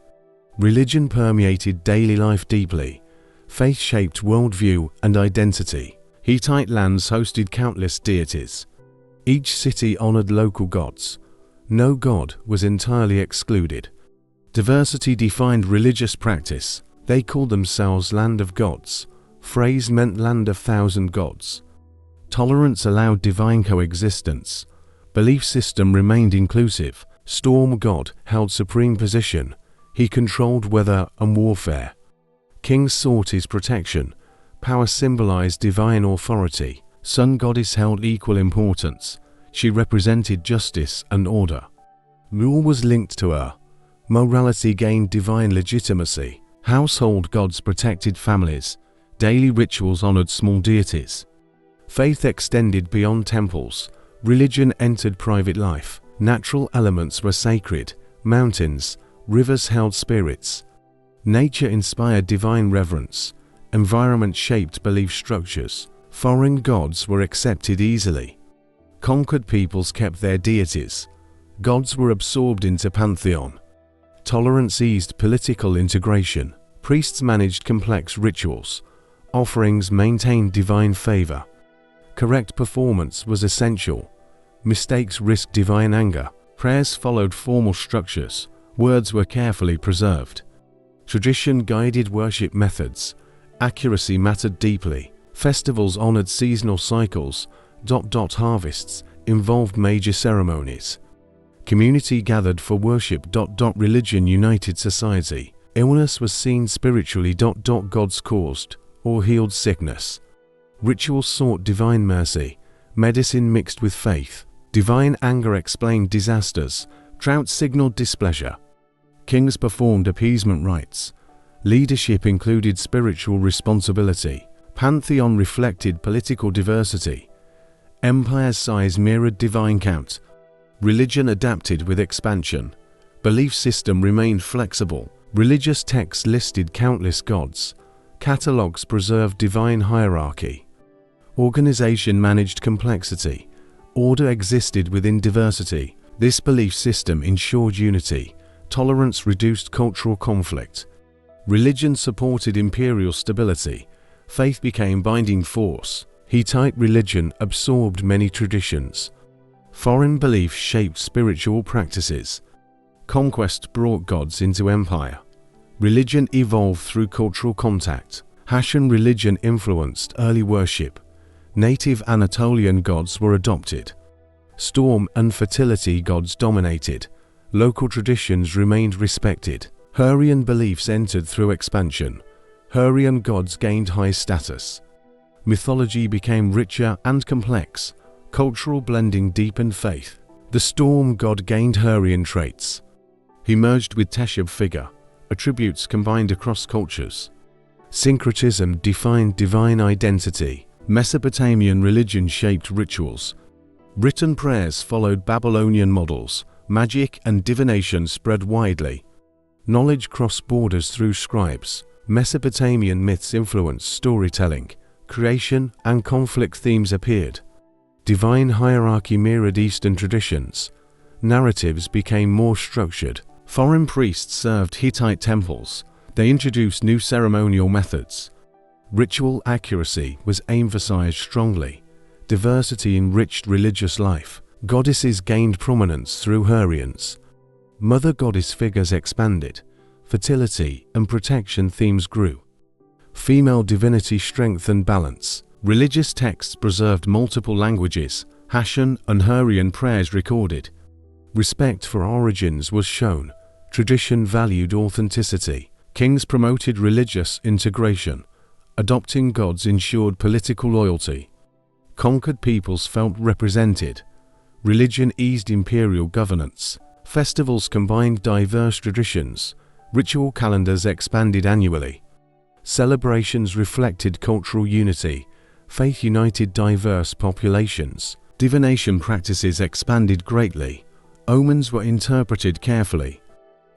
Religion permeated daily life deeply. Faith shaped worldview and identity. Hittite lands hosted countless deities. Each city honored local gods. No god was entirely excluded. Diversity defined religious practice. They called themselves Land of Gods. Phrase meant Land of Thousand Gods. Tolerance allowed divine coexistence. Belief system remained inclusive. Storm god held supreme position. He controlled weather and warfare. Kings sought his protection. Power symbolized divine authority. Sun goddess held equal importance. She represented justice and order. Rule was linked to her. Morality gained divine legitimacy. Household gods protected families. Daily rituals honored small deities. Faith extended beyond temples. Religion entered private life. Natural elements were sacred. Mountains, rivers held spirits. Nature inspired divine reverence. Environment shaped belief structures. Foreign gods were accepted easily. Conquered peoples kept their deities. Gods were absorbed into pantheon. Tolerance eased political integration. Priests managed complex rituals. Offerings maintained divine favor. Correct performance was essential. Mistakes risked divine anger. Prayers followed formal structures. Words were carefully preserved. Tradition guided worship methods. Accuracy mattered deeply. Festivals honored seasonal cycles. Harvests involved major ceremonies. Community gathered for worship. Religion united society. Illness was seen spiritually. Gods caused or healed sickness. Rituals sought divine mercy. Medicine mixed with faith. Divine anger explained disasters. Drought signaled displeasure. Kings performed appeasement rites. Leadership included spiritual responsibility. Pantheon reflected political diversity. Empire's size mirrored divine count. Religion adapted with expansion. Belief system remained flexible. Religious texts listed countless gods. Catalogues preserved divine hierarchy. Organization managed complexity. Order existed within diversity. This belief system ensured unity. Tolerance reduced cultural conflict. Religion supported imperial stability. Faith became binding force. Hittite religion absorbed many traditions. Foreign beliefs shaped spiritual practices. Conquest brought gods into empire. Religion evolved through cultural contact. Hattusa religion influenced early worship. Native Anatolian gods were adopted. Storm and fertility gods dominated. Local traditions remained respected. Hurrian beliefs entered through expansion. Hurrian gods gained high status. Mythology became richer and complex. Cultural blending deepened faith. The storm god gained Hurrian traits. He merged with Teshub figure. Attributes combined across cultures. Syncretism defined divine identity. Mesopotamian religion shaped rituals. Written prayers followed Babylonian models. Magic and divination spread widely. Knowledge crossed borders through scribes. Mesopotamian myths influenced storytelling. Creation and conflict themes appeared. Divine hierarchy mirrored Eastern traditions. Narratives became more structured. Foreign priests served Hittite temples. They introduced new ceremonial methods. Ritual accuracy was emphasized strongly. Diversity enriched religious life. Goddesses gained prominence through Hurrians. Mother goddess figures expanded. Fertility and protection themes grew. Female divinity strengthened balance. Religious texts preserved multiple languages. Hashan and Hurrian prayers recorded. Respect for origins was shown. Tradition valued authenticity. Kings promoted religious integration. Adopting gods ensured political loyalty. Conquered peoples felt represented. Religion eased imperial governance. Festivals combined diverse traditions. Ritual calendars expanded annually. Celebrations reflected cultural unity. Faith united diverse populations. Divination practices expanded greatly. Omens were interpreted carefully.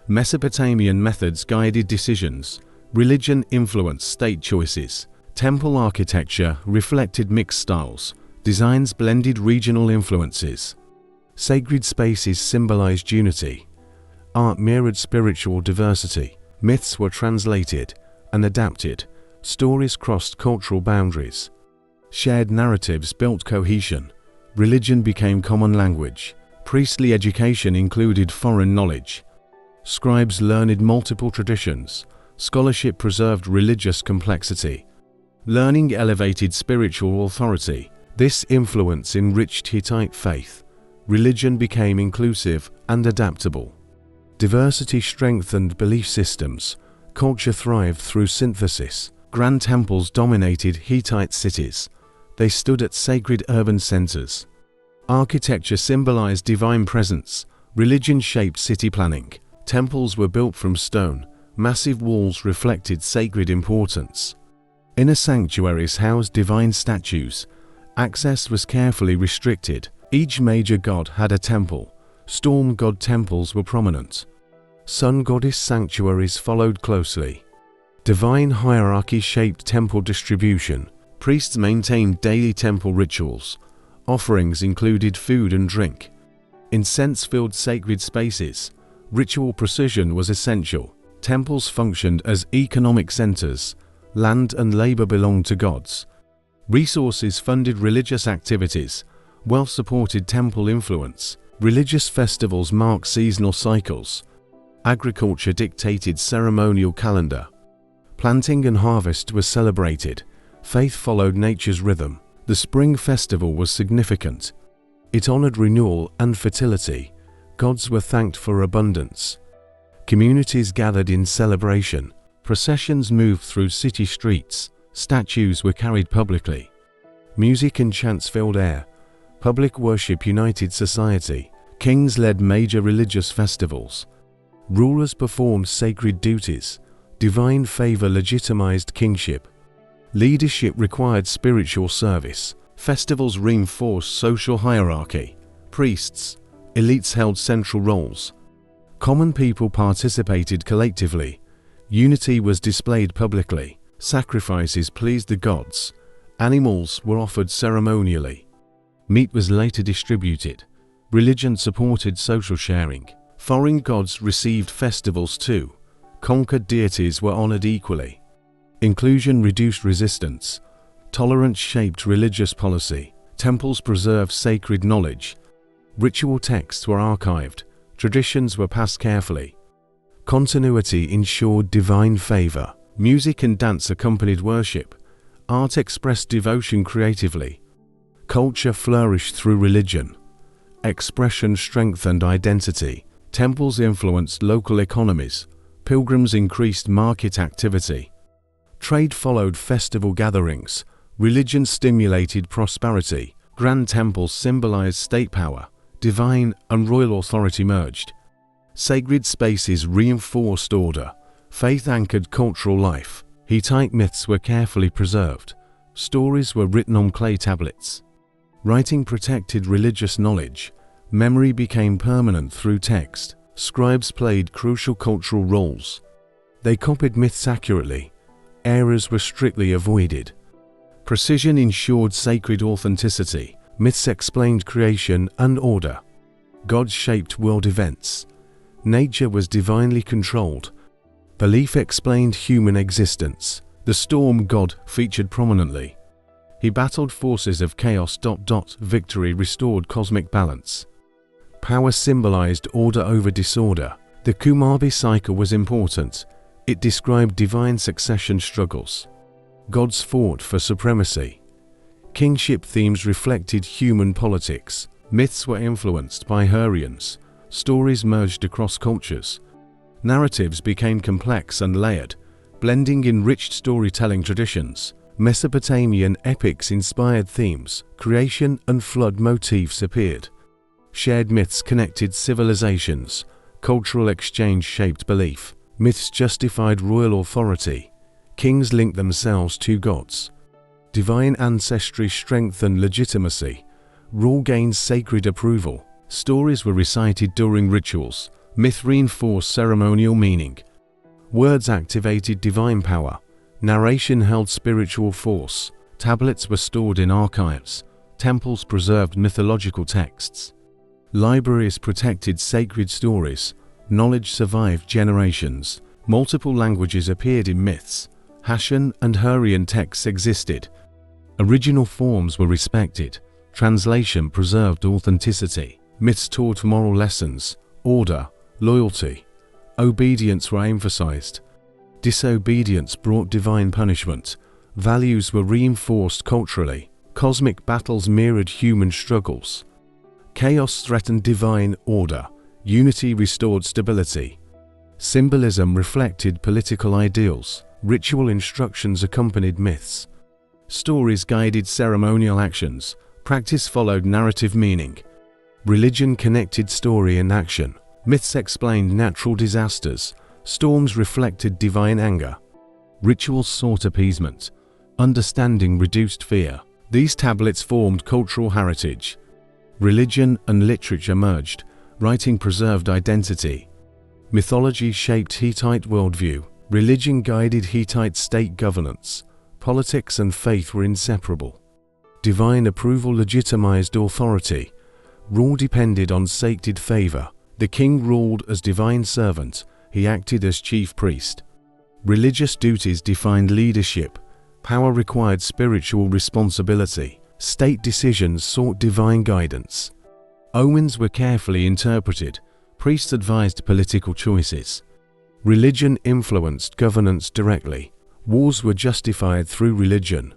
Mesopotamian methods guided decisions. Religion influenced state choices. Temple architecture reflected mixed styles. Designs blended regional influences. Sacred spaces symbolized unity. Art mirrored spiritual diversity. Myths were translated and adapted. Stories crossed cultural boundaries. Shared narratives built cohesion. Religion became common language. Priestly education included foreign knowledge. Scribes learned multiple traditions. Scholarship preserved religious complexity. Learning elevated spiritual authority. This influence enriched Hittite faith. Religion became inclusive and adaptable. Diversity strengthened belief systems. Culture thrived through synthesis. Grand temples dominated Hittite cities. They stood at sacred urban centers. Architecture symbolized divine presence. Religion shaped city planning. Temples were built from stone. Massive walls reflected sacred importance. Inner sanctuaries housed divine statues. Access was carefully restricted. Each major god had a temple. Storm god temples were prominent. Sun goddess sanctuaries followed closely. Divine hierarchy shaped temple distribution. Priests maintained daily temple rituals. Offerings included food and drink. Incense filled sacred spaces. Ritual precision was essential. Temples functioned as economic centers. Land and labor belonged to gods. Resources funded religious activities. Wealth supported temple influence. Religious festivals marked seasonal cycles. Agriculture dictated ceremonial calendar. Planting and harvest were celebrated. Faith followed nature's rhythm. The spring festival was significant. It honored renewal and fertility. Gods were thanked for abundance. Communities gathered in celebration. Processions moved through city streets. Statues were carried publicly. Music and chants filled air. Public worship united society. Kings led major religious festivals. Rulers performed sacred duties. Divine favor legitimized kingship. Leadership required spiritual service. Festivals reinforced social hierarchy. Priests, elites held central roles. Common people participated collectively. Unity was displayed publicly. Sacrifices pleased the gods. Animals were offered ceremonially. Meat was later distributed. Religion supported social sharing. Foreign gods received festivals too. Conquered deities were honored equally. Inclusion reduced resistance. Tolerance shaped religious policy. Temples preserved sacred knowledge. Ritual texts were archived. Traditions were passed carefully. Continuity ensured divine favor. Music and dance accompanied worship. Art expressed devotion creatively. Culture flourished through religion. Expression strengthened identity. Temples influenced local economies. Pilgrims increased market activity. Trade followed festival gatherings. Religion stimulated prosperity. Grand temples symbolized state power. Divine and royal authority merged. Sacred spaces reinforced order. Faith anchored cultural life. Hittite myths were carefully preserved. Stories were written on clay tablets. Writing protected religious knowledge. Memory became permanent through text. Scribes played crucial cultural roles. They copied myths accurately. Errors were strictly avoided. Precision ensured sacred authenticity. Myths explained creation and order. Gods shaped world events. Nature was divinely controlled. Belief explained human existence. The storm god featured prominently. He battled forces of chaos. Victory restored cosmic balance. Power symbolized order over disorder. The Kumarbi cycle was important. It described divine succession struggles. Gods fought for supremacy. Kingship themes reflected human politics. Myths were influenced by Hurrians. Stories merged across cultures. Narratives became complex and layered, blending enriched storytelling traditions. Mesopotamian epics inspired themes. Creation and flood motifs appeared. Shared myths connected civilizations. Cultural exchange shaped belief. Myths justified royal authority. Kings linked themselves to gods. Divine ancestry strengthened legitimacy. Rule gained sacred approval. Stories were recited during rituals. Myth reinforced ceremonial meaning. Words activated divine power. Narration held spiritual force. Tablets were stored in archives. Temples preserved mythological texts. Libraries protected sacred stories. Knowledge survived generations. Multiple languages appeared in myths. Hattian and Hurrian texts existed. Original forms were respected. Translation preserved authenticity. Myths taught moral lessons. Order, loyalty, obedience were emphasized. Disobedience brought divine punishment. Values were reinforced culturally. Cosmic battles mirrored human struggles. Chaos threatened divine order. Unity restored stability. Symbolism reflected political ideals. Ritual instructions accompanied myths. Stories guided ceremonial actions. Practice followed narrative meaning. Religion connected story and action. Myths explained natural disasters. Storms reflected divine anger. Rituals sought appeasement. Understanding reduced fear. These tablets formed cultural heritage. Religion and literature merged. Writing preserved identity. Mythology shaped Hittite worldview. Religion guided Hittite state governance. Politics and faith were inseparable. Divine approval legitimized authority. Rule depended on sacred favor. The king ruled as divine servant. He acted as chief priest. Religious duties defined leadership. Power required spiritual responsibility. State decisions sought divine guidance. Omens were carefully interpreted. Priests advised political choices. Religion influenced governance directly. Wars were justified through religion.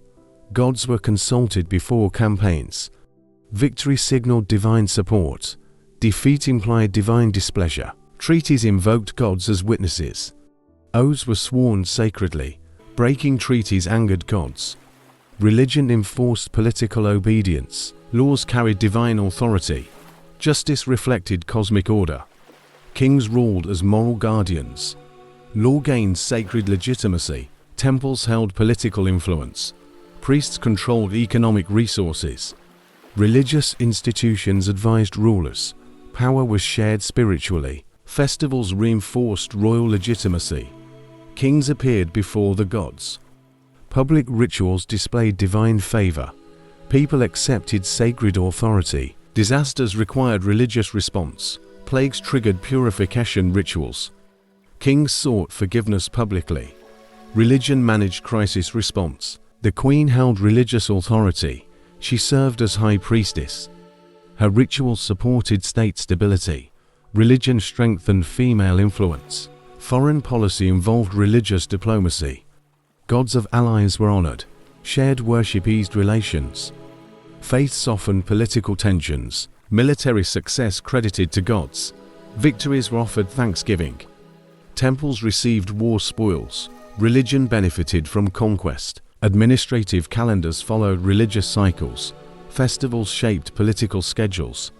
Gods were consulted before campaigns. Victory signaled divine support. Defeat implied divine displeasure. Treaties invoked gods as witnesses. Oaths were sworn sacredly. Breaking treaties angered gods. Religion enforced political obedience. Laws carried divine authority. Justice reflected cosmic order. Kings ruled as moral guardians. Law gained sacred legitimacy. Temples held political influence. Priests controlled economic resources. Religious institutions advised rulers. Power was shared spiritually. Festivals reinforced royal legitimacy. Kings appeared before the gods. Public rituals displayed divine favor. People accepted sacred authority. Disasters required religious response. Plagues triggered purification rituals. Kings sought forgiveness publicly. Religion managed crisis response. The queen held religious authority. She served as high priestess. Her rituals supported state stability. Religion strengthened female influence. Foreign policy involved religious diplomacy. Gods of allies were honored. Shared worship eased relations. Faith softened political tensions. Military success credited to gods. Victories were offered thanksgiving. Temples received war spoils. Religion benefited from conquest. Administrative calendars followed religious cycles. Festivals shaped political schedules.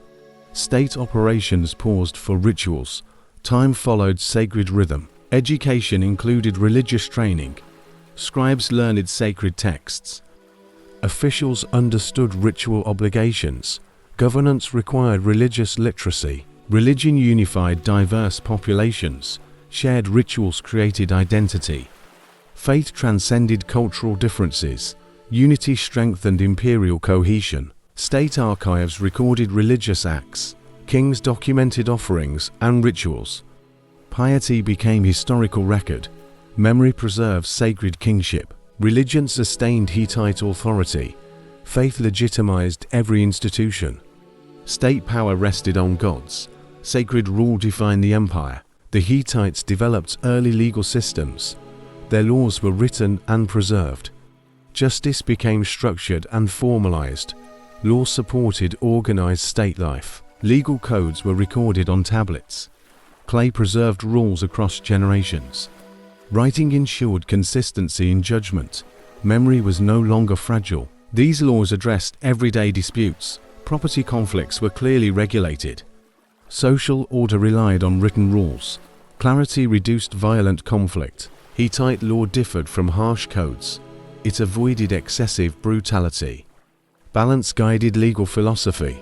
State operations paused for rituals. Time followed sacred rhythm. Education included religious training. Scribes learned sacred texts. Officials understood ritual obligations. Governance required religious literacy. Religion unified diverse populations. Shared rituals created identity. Faith transcended cultural differences. Unity strengthened imperial cohesion. State archives recorded religious acts. Kings documented offerings and rituals. Piety became historical record. Memory preserves sacred kingship. Religion sustained Hittite authority. Faith legitimized every institution. State power rested on gods. Sacred rule defined the empire. The Hittites developed early legal systems. Their laws were written and preserved. Justice became structured and formalized. Law supported organized state life. Legal codes were recorded on tablets. Clay preserved rules across generations. Writing ensured consistency in judgment. Memory was no longer fragile. These laws addressed everyday disputes. Property conflicts were clearly regulated. Social order relied on written rules. Clarity reduced violent conflict. Hittite law differed from harsh codes. It avoided excessive brutality. Balance guided legal philosophy.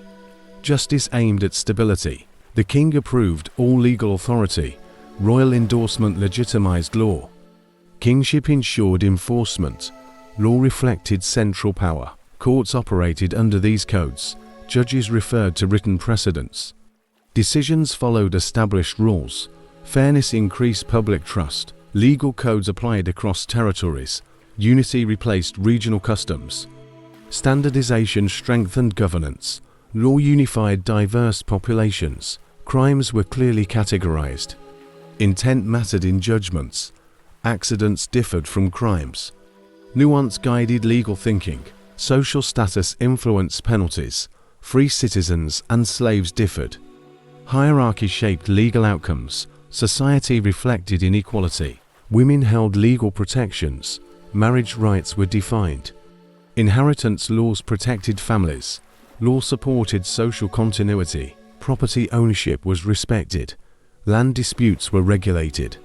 Justice aimed at stability. The king approved all legal authority. Royal endorsement legitimized law. Kingship ensured enforcement. Law reflected central power. Courts operated under these codes. Judges referred to written precedents. Decisions followed established rules. Fairness increased public trust. Legal codes applied across territories. Unity replaced regional customs. Standardization strengthened governance. Law unified diverse populations. Crimes were clearly categorized. Intent mattered in judgments. Accidents differed from crimes. Nuance guided legal thinking. Social status influenced penalties. Free citizens and slaves differed. Hierarchy shaped legal outcomes. Society reflected inequality. Women held legal protections. Marriage rights were defined. Inheritance laws protected families. Law supported social continuity. Property ownership was respected. Land disputes were regulated.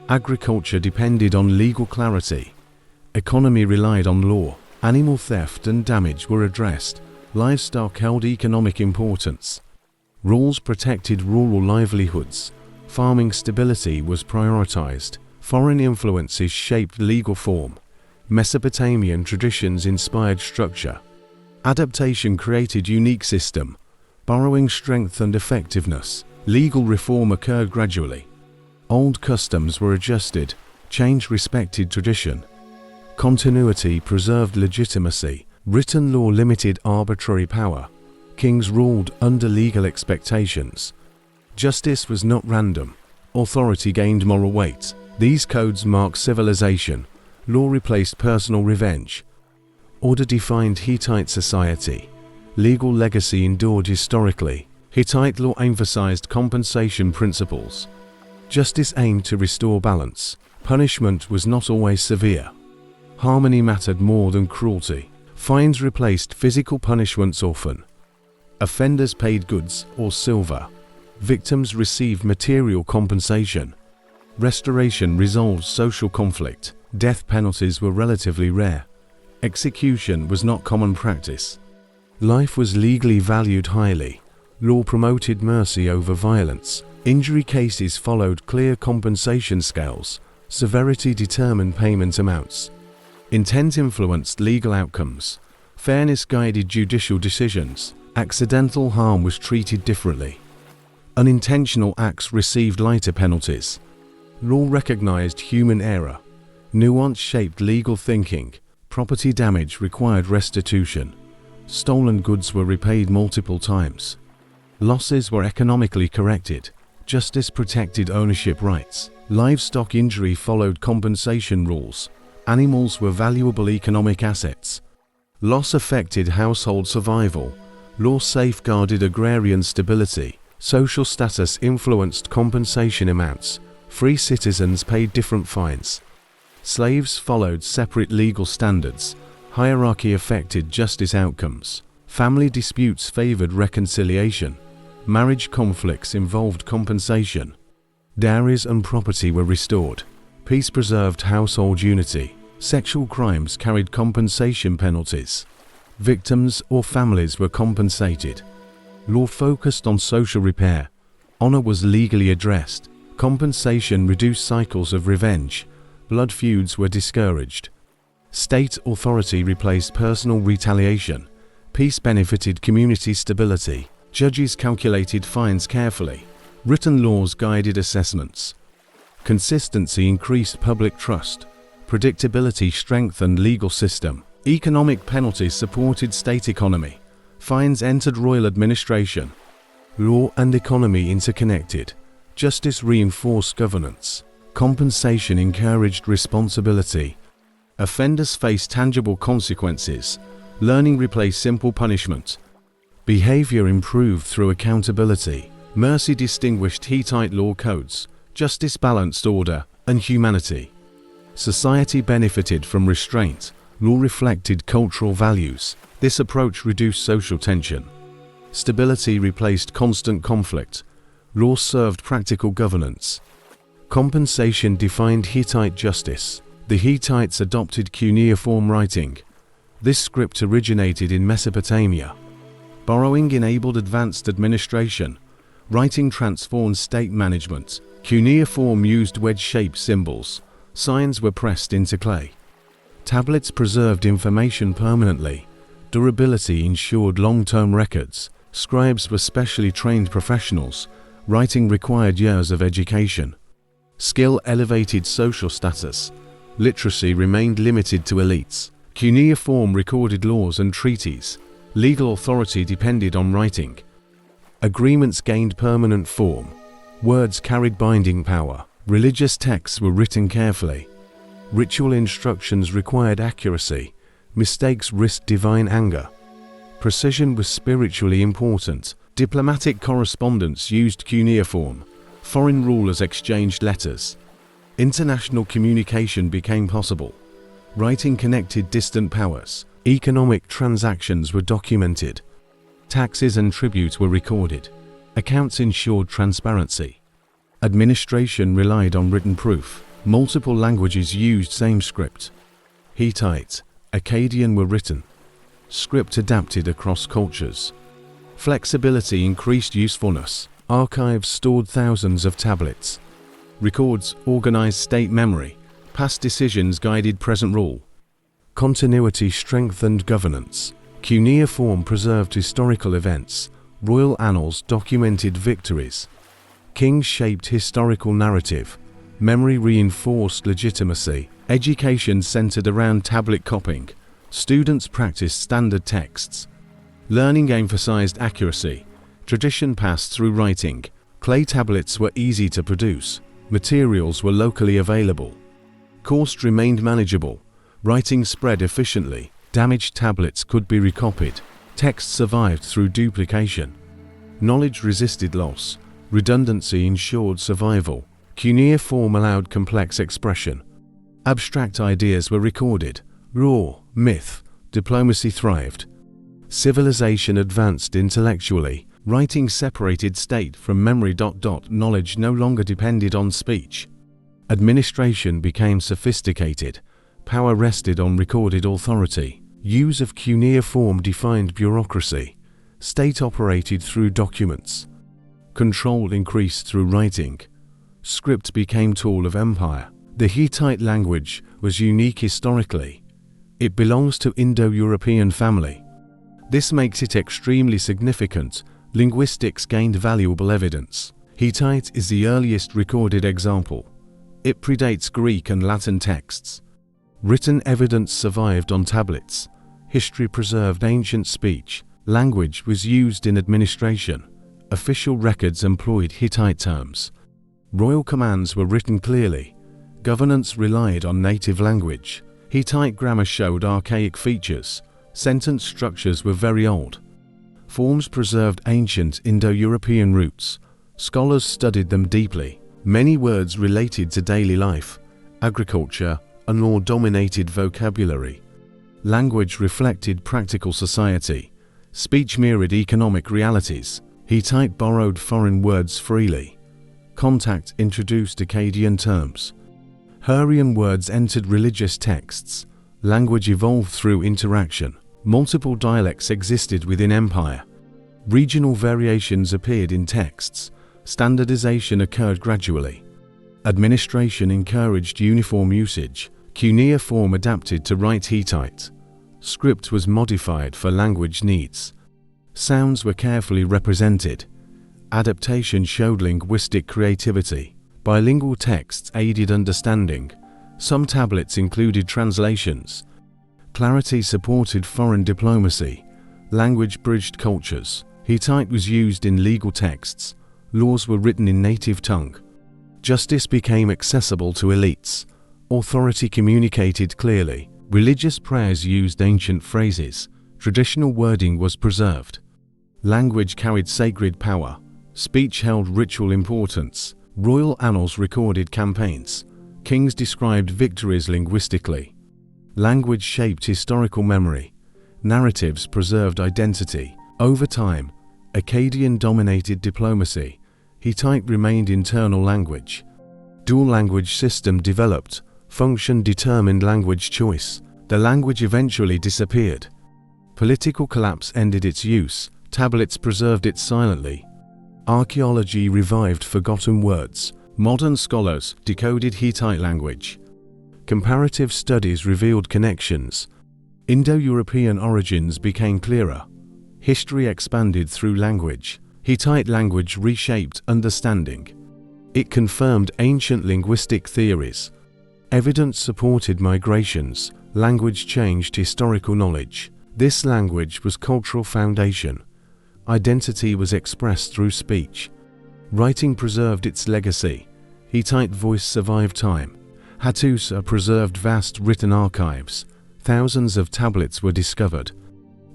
Agriculture depended on legal clarity. Economy relied on law. Animal theft and damage were addressed. Livestock held economic importance. Rules protected rural livelihoods. Farming stability was prioritized. Foreign influences shaped legal form. Mesopotamian traditions inspired structure. Adaptation created unique system. Borrowing strengthened effectiveness. Legal reform occurred gradually. Old customs were adjusted. Change respected tradition. Continuity preserved legitimacy. Written law limited arbitrary power. Kings ruled under legal expectations. Justice was not random. Authority gained moral weight. These codes mark civilization. Law replaced personal revenge. Order defined Hittite society. Legal legacy endured historically. Hittite law emphasized compensation principles. Justice aimed to restore balance. Punishment was not always severe. Harmony mattered more than cruelty. Fines replaced physical punishments often. Offenders paid goods or silver. Victims received material compensation. Restoration resolved social conflict. Death penalties were relatively rare. Execution was not common practice. Life was legally valued highly. Law promoted mercy over violence. Injury cases followed clear compensation scales. Severity determined payment amounts. Intent influenced legal outcomes. Fairness guided judicial decisions. Accidental harm was treated differently. Unintentional acts received lighter penalties. Law recognized human error. Nuance shaped legal thinking. Property damage required restitution. Stolen goods were repaid multiple times. Losses were economically corrected. Justice protected ownership rights. Livestock injury followed compensation rules. Animals were valuable economic assets. Loss affected household survival. Law safeguarded agrarian stability. Social status influenced compensation amounts. Free citizens paid different fines. Slaves followed separate legal standards. Hierarchy affected justice outcomes. Family disputes favored reconciliation. Marriage conflicts involved compensation. Dowries and property were restored. Peace preserved household unity. Sexual crimes carried compensation penalties. Victims or families were compensated. Law focused on social repair. Honor was legally addressed. Compensation reduced cycles of revenge. Blood feuds were discouraged. State authority replaced personal retaliation. Peace benefited community stability. Judges calculated fines carefully. Written laws guided assessments. Consistency increased public trust. Predictability strengthened legal system. Economic penalties supported state economy. Fines entered royal administration. Law and economy interconnected. Justice reinforced governance. Compensation encouraged responsibility. Offenders faced tangible consequences. Learning replaced simple punishment. Behavior improved through accountability. Mercy distinguished Hittite law codes. Justice balanced order and humanity. Society benefited from restraint. Law reflected cultural values. This approach reduced social tension. Stability replaced constant conflict. Law served practical governance. Compensation defined Hittite justice. The Hittites adopted cuneiform writing. This script originated in Mesopotamia. Borrowing enabled advanced administration. Writing transformed state management. Cuneiform used wedge-shaped symbols. Signs were pressed into clay. Tablets preserved information permanently. Durability ensured long-term records. Scribes were specially trained professionals. Writing required years of education. Skill elevated social status. Literacy remained limited to elites. Cuneiform recorded laws and treaties. Legal authority depended on writing. Agreements gained permanent form. Words carried binding power. Religious texts were written carefully. Ritual instructions required accuracy. Mistakes risked divine anger. Precision was spiritually important. Diplomatic correspondence used cuneiform. Foreign rulers exchanged letters. International communication became possible. Writing connected distant powers. Economic transactions were documented. Taxes and tributes were recorded. Accounts ensured transparency. Administration relied on written proof. Multiple languages used same script. Hittite, Akkadian were written. Script adapted across cultures. Flexibility increased usefulness. Archives stored thousands of tablets. Records organized state memory. Past decisions guided present rule. Continuity strengthened governance. Cuneiform preserved historical events. Royal annals documented victories. Kings shaped historical narrative. Memory reinforced legitimacy. Education centered around tablet copying. Students practiced standard texts. Learning emphasized accuracy. Tradition passed through writing. Clay tablets were easy to produce. Materials were locally available. Cost remained manageable. Writing spread efficiently. Damaged tablets could be recopied. Text survived through duplication. Knowledge resisted loss. Redundancy ensured survival. Cuneiform allowed complex expression. Abstract ideas were recorded. Law, myth, diplomacy thrived. Civilization advanced intellectually. Writing separated state from memory. Knowledge no longer depended on speech. Administration became sophisticated. Power rested on recorded authority. Use of cuneiform defined bureaucracy. State operated through documents. Control increased through writing. Script became tool of empire. The Hittite language was unique historically. It belongs to Indo-European family. This makes it extremely significant. Linguistics gained valuable evidence. Hittite is the earliest recorded example. It predates Greek and Latin texts. Written evidence survived on tablets. History preserved ancient speech. Language was used in administration. Official records employed Hittite terms. Royal commands were written clearly. Governance relied on native language. Hittite grammar showed archaic features. Sentence structures were very old. Forms preserved ancient Indo-European roots. Scholars studied them deeply. Many words related to daily life, agriculture, and law dominated vocabulary. Language reflected practical society. Speech mirrored economic realities. Hittite borrowed foreign words freely. Contact introduced Akkadian terms. Hurrian words entered religious texts. Language evolved through interaction. Multiple dialects existed within empire. Regional variations appeared in texts. Standardization occurred gradually. Administration encouraged uniform usage. Cuneiform adapted to write Hittite. Script was modified for language needs. Sounds were carefully represented. Adaptation showed linguistic creativity. Bilingual texts aided understanding. Some tablets included translations. Clarity supported foreign diplomacy. Language bridged cultures. Hittite was used in legal texts. Laws were written in native tongue. Justice became accessible to elites. Authority communicated clearly. Religious prayers used ancient phrases. Traditional wording was preserved. Language carried sacred power. Speech held ritual importance. Royal annals recorded campaigns. Kings described victories linguistically. Language shaped historical memory. Narratives preserved identity. Over time, Akkadian dominated diplomacy. Hittite remained internal language. Dual language system developed. Function determined language choice. The language eventually disappeared. Political collapse ended its use. Tablets preserved it silently. Archaeology revived forgotten words. Modern scholars decoded Hittite language. Comparative studies revealed connections. Indo-European origins became clearer. History expanded through language. Hittite language reshaped understanding. It confirmed ancient linguistic theories. Evidence supported migrations. Language changed historical knowledge. This language was cultural foundation. Identity was expressed through speech. Writing preserved its legacy. Hittite voice survived time. Hattusa preserved vast written archives. Thousands of tablets were discovered.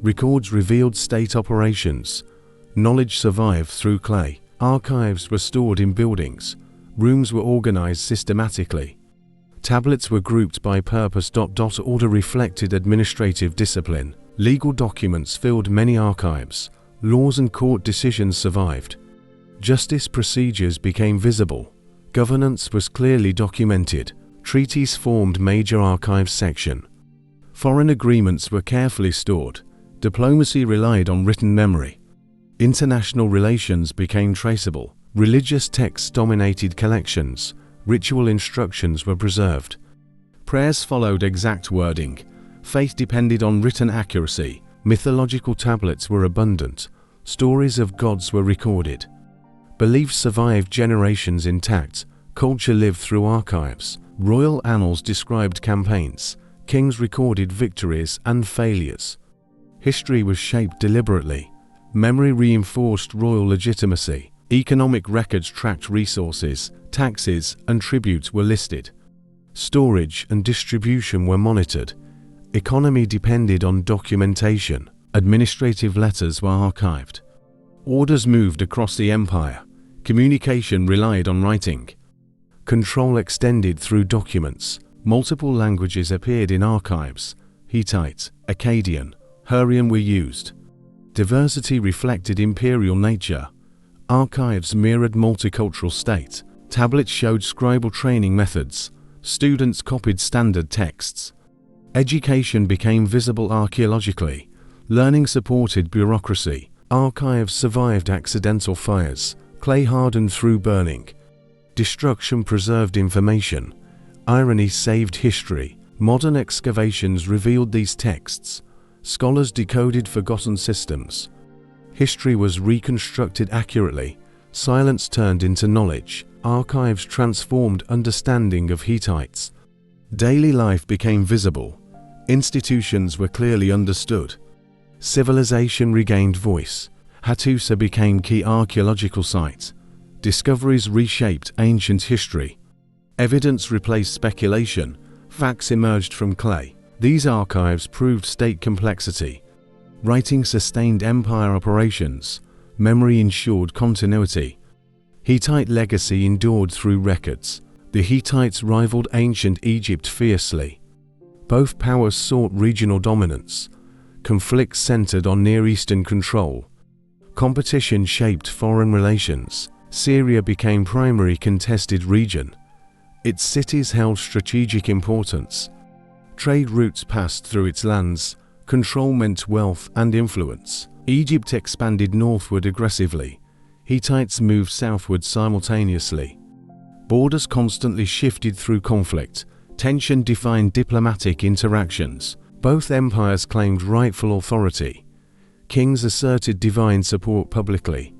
Records revealed state operations. Knowledge survived through clay. Archives were stored in buildings. Rooms were organized systematically. Tablets were grouped by purpose. Order reflected administrative discipline. Legal documents filled many archives. Laws and court decisions survived. Justice procedures became visible. Governance was clearly documented. Treaties formed major archives section. Foreign agreements were carefully stored. Diplomacy relied on written memory. International relations became traceable. Religious texts dominated collections. Ritual instructions were preserved. Prayers followed exact wording. Faith depended on written accuracy. Mythological tablets were abundant. Stories of gods were recorded. Beliefs survived generations intact. Culture lived through archives. Royal annals described campaigns. Kings recorded victories and failures. History was shaped deliberately. Memory reinforced royal legitimacy. Economic records tracked resources. Taxes and tributes were listed. Storage and distribution were monitored. Economy depended on documentation. Administrative letters were archived. Orders moved across the empire. Communication relied on writing. Control extended through documents. Multiple languages appeared in archives. Hittite, Akkadian, Hurrian were used. Diversity reflected imperial nature. Archives mirrored multicultural state. Tablets showed scribal training methods. Students copied standard texts. Education became visible archaeologically. Learning supported bureaucracy. Archives survived accidental fires. Clay hardened through burning. Destruction preserved information. Irony saved history. Modern excavations revealed these texts. Scholars decoded forgotten systems. History was reconstructed accurately. Silence turned into knowledge. Archives transformed understanding of Hittites. Daily life became visible. Institutions were clearly understood. Civilization regained voice. Hattusa became key archaeological site. Discoveries reshaped ancient history. Evidence replaced speculation. Facts emerged from clay. These archives proved state complexity. Writing sustained empire operations. Memory ensured continuity. Hittite legacy endured through records. The Hittites rivaled ancient Egypt fiercely. Both powers sought regional dominance. Conflicts centered on Near Eastern control. Competition shaped foreign relations. Syria became primary contested region. Its cities held strategic importance. Trade routes passed through its lands. Control meant wealth and influence. Egypt expanded northward aggressively. Hittites moved southward simultaneously. Borders constantly shifted through conflict. Tension defined diplomatic interactions. Both empires claimed rightful authority. Kings asserted divine support publicly.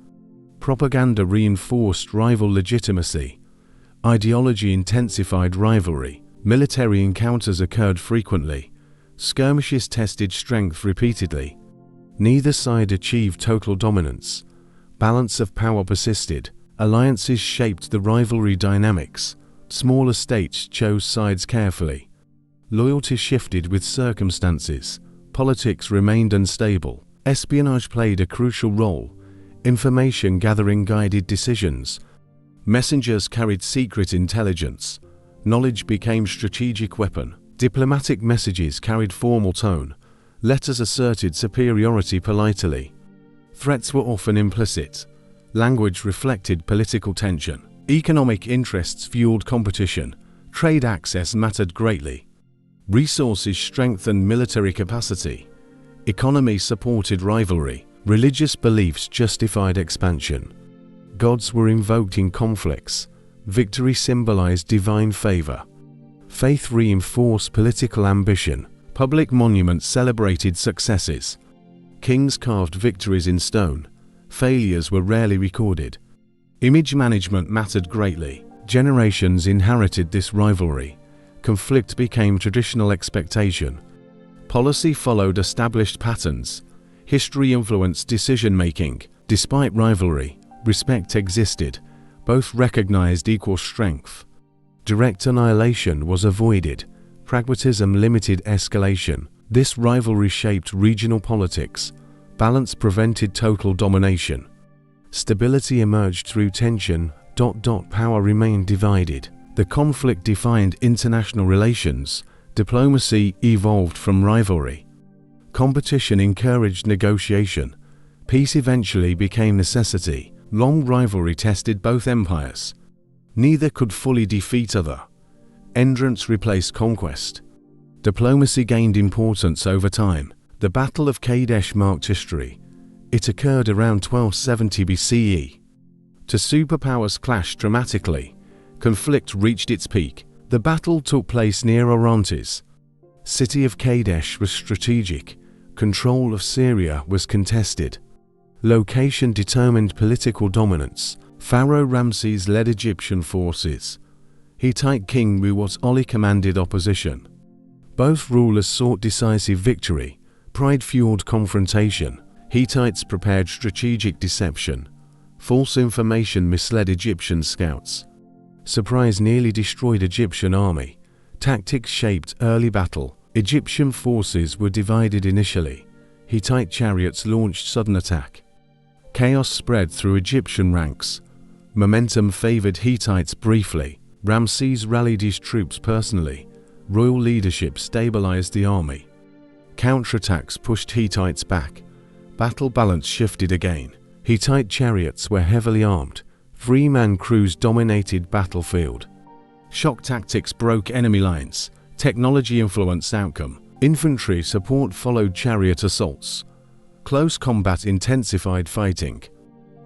Propaganda reinforced rival legitimacy. Ideology intensified rivalry. Military encounters occurred frequently. Skirmishes tested strength repeatedly. Neither side achieved total dominance. Balance of power persisted. Alliances shaped the rivalry dynamics. Smaller states chose sides carefully. Loyalty shifted with circumstances. Politics remained unstable. Espionage played a crucial role. Information gathering guided decisions. Messengers carried secret intelligence. Knowledge became strategic weapon. Diplomatic messages carried formal tone. Letters asserted superiority politely. Threats were often implicit. Language reflected political tension. Economic interests fueled competition. Trade access mattered greatly. Resources strengthened military capacity. Economy supported rivalry. Religious beliefs justified expansion. Gods were invoked in conflicts. Victory symbolized divine favor. Faith reinforced political ambition. Public monuments celebrated successes. Kings carved victories in stone. Failures were rarely recorded. Image management mattered greatly. Generations inherited this rivalry. Conflict became traditional expectation. Policy followed established patterns. History influenced decision-making. Despite rivalry, respect existed. Both recognized equal strength. Direct annihilation was avoided. Pragmatism limited escalation. This rivalry shaped regional politics. Balance prevented total domination. Stability emerged through tension. Power remained divided. The conflict defined international relations. Diplomacy evolved from rivalry. Competition encouraged negotiation. Peace eventually became necessity. Long rivalry tested both empires. Neither could fully defeat other. Endurance replaced conquest. Diplomacy gained importance over time. The Battle of Kadesh marked history. It occurred around 1270 BCE. Two superpowers clashed dramatically. Conflict reached its peak. The battle took place near Orontes. City of Kadesh was strategic. Control of Syria was contested. Location determined political dominance. Pharaoh Ramses led Egyptian forces. Hittite king Muwatalli commanded opposition. Both rulers sought decisive victory. Pride fueled confrontation. Hittites prepared strategic deception. False information misled Egyptian scouts. Surprise nearly destroyed Egyptian army. Tactics shaped early battle. Egyptian forces were divided initially. Hittite chariots launched sudden attack. Chaos spread through Egyptian ranks. Momentum favored Hittites briefly. Ramses rallied his troops personally. Royal leadership stabilized the army. Counterattacks pushed Hittites back. Battle balance shifted again. Hittite chariots were heavily armed. Three-man crews dominated battlefield. Shock tactics broke enemy lines. Technology influenced outcome. Infantry support followed chariot assaults. Close combat intensified fighting.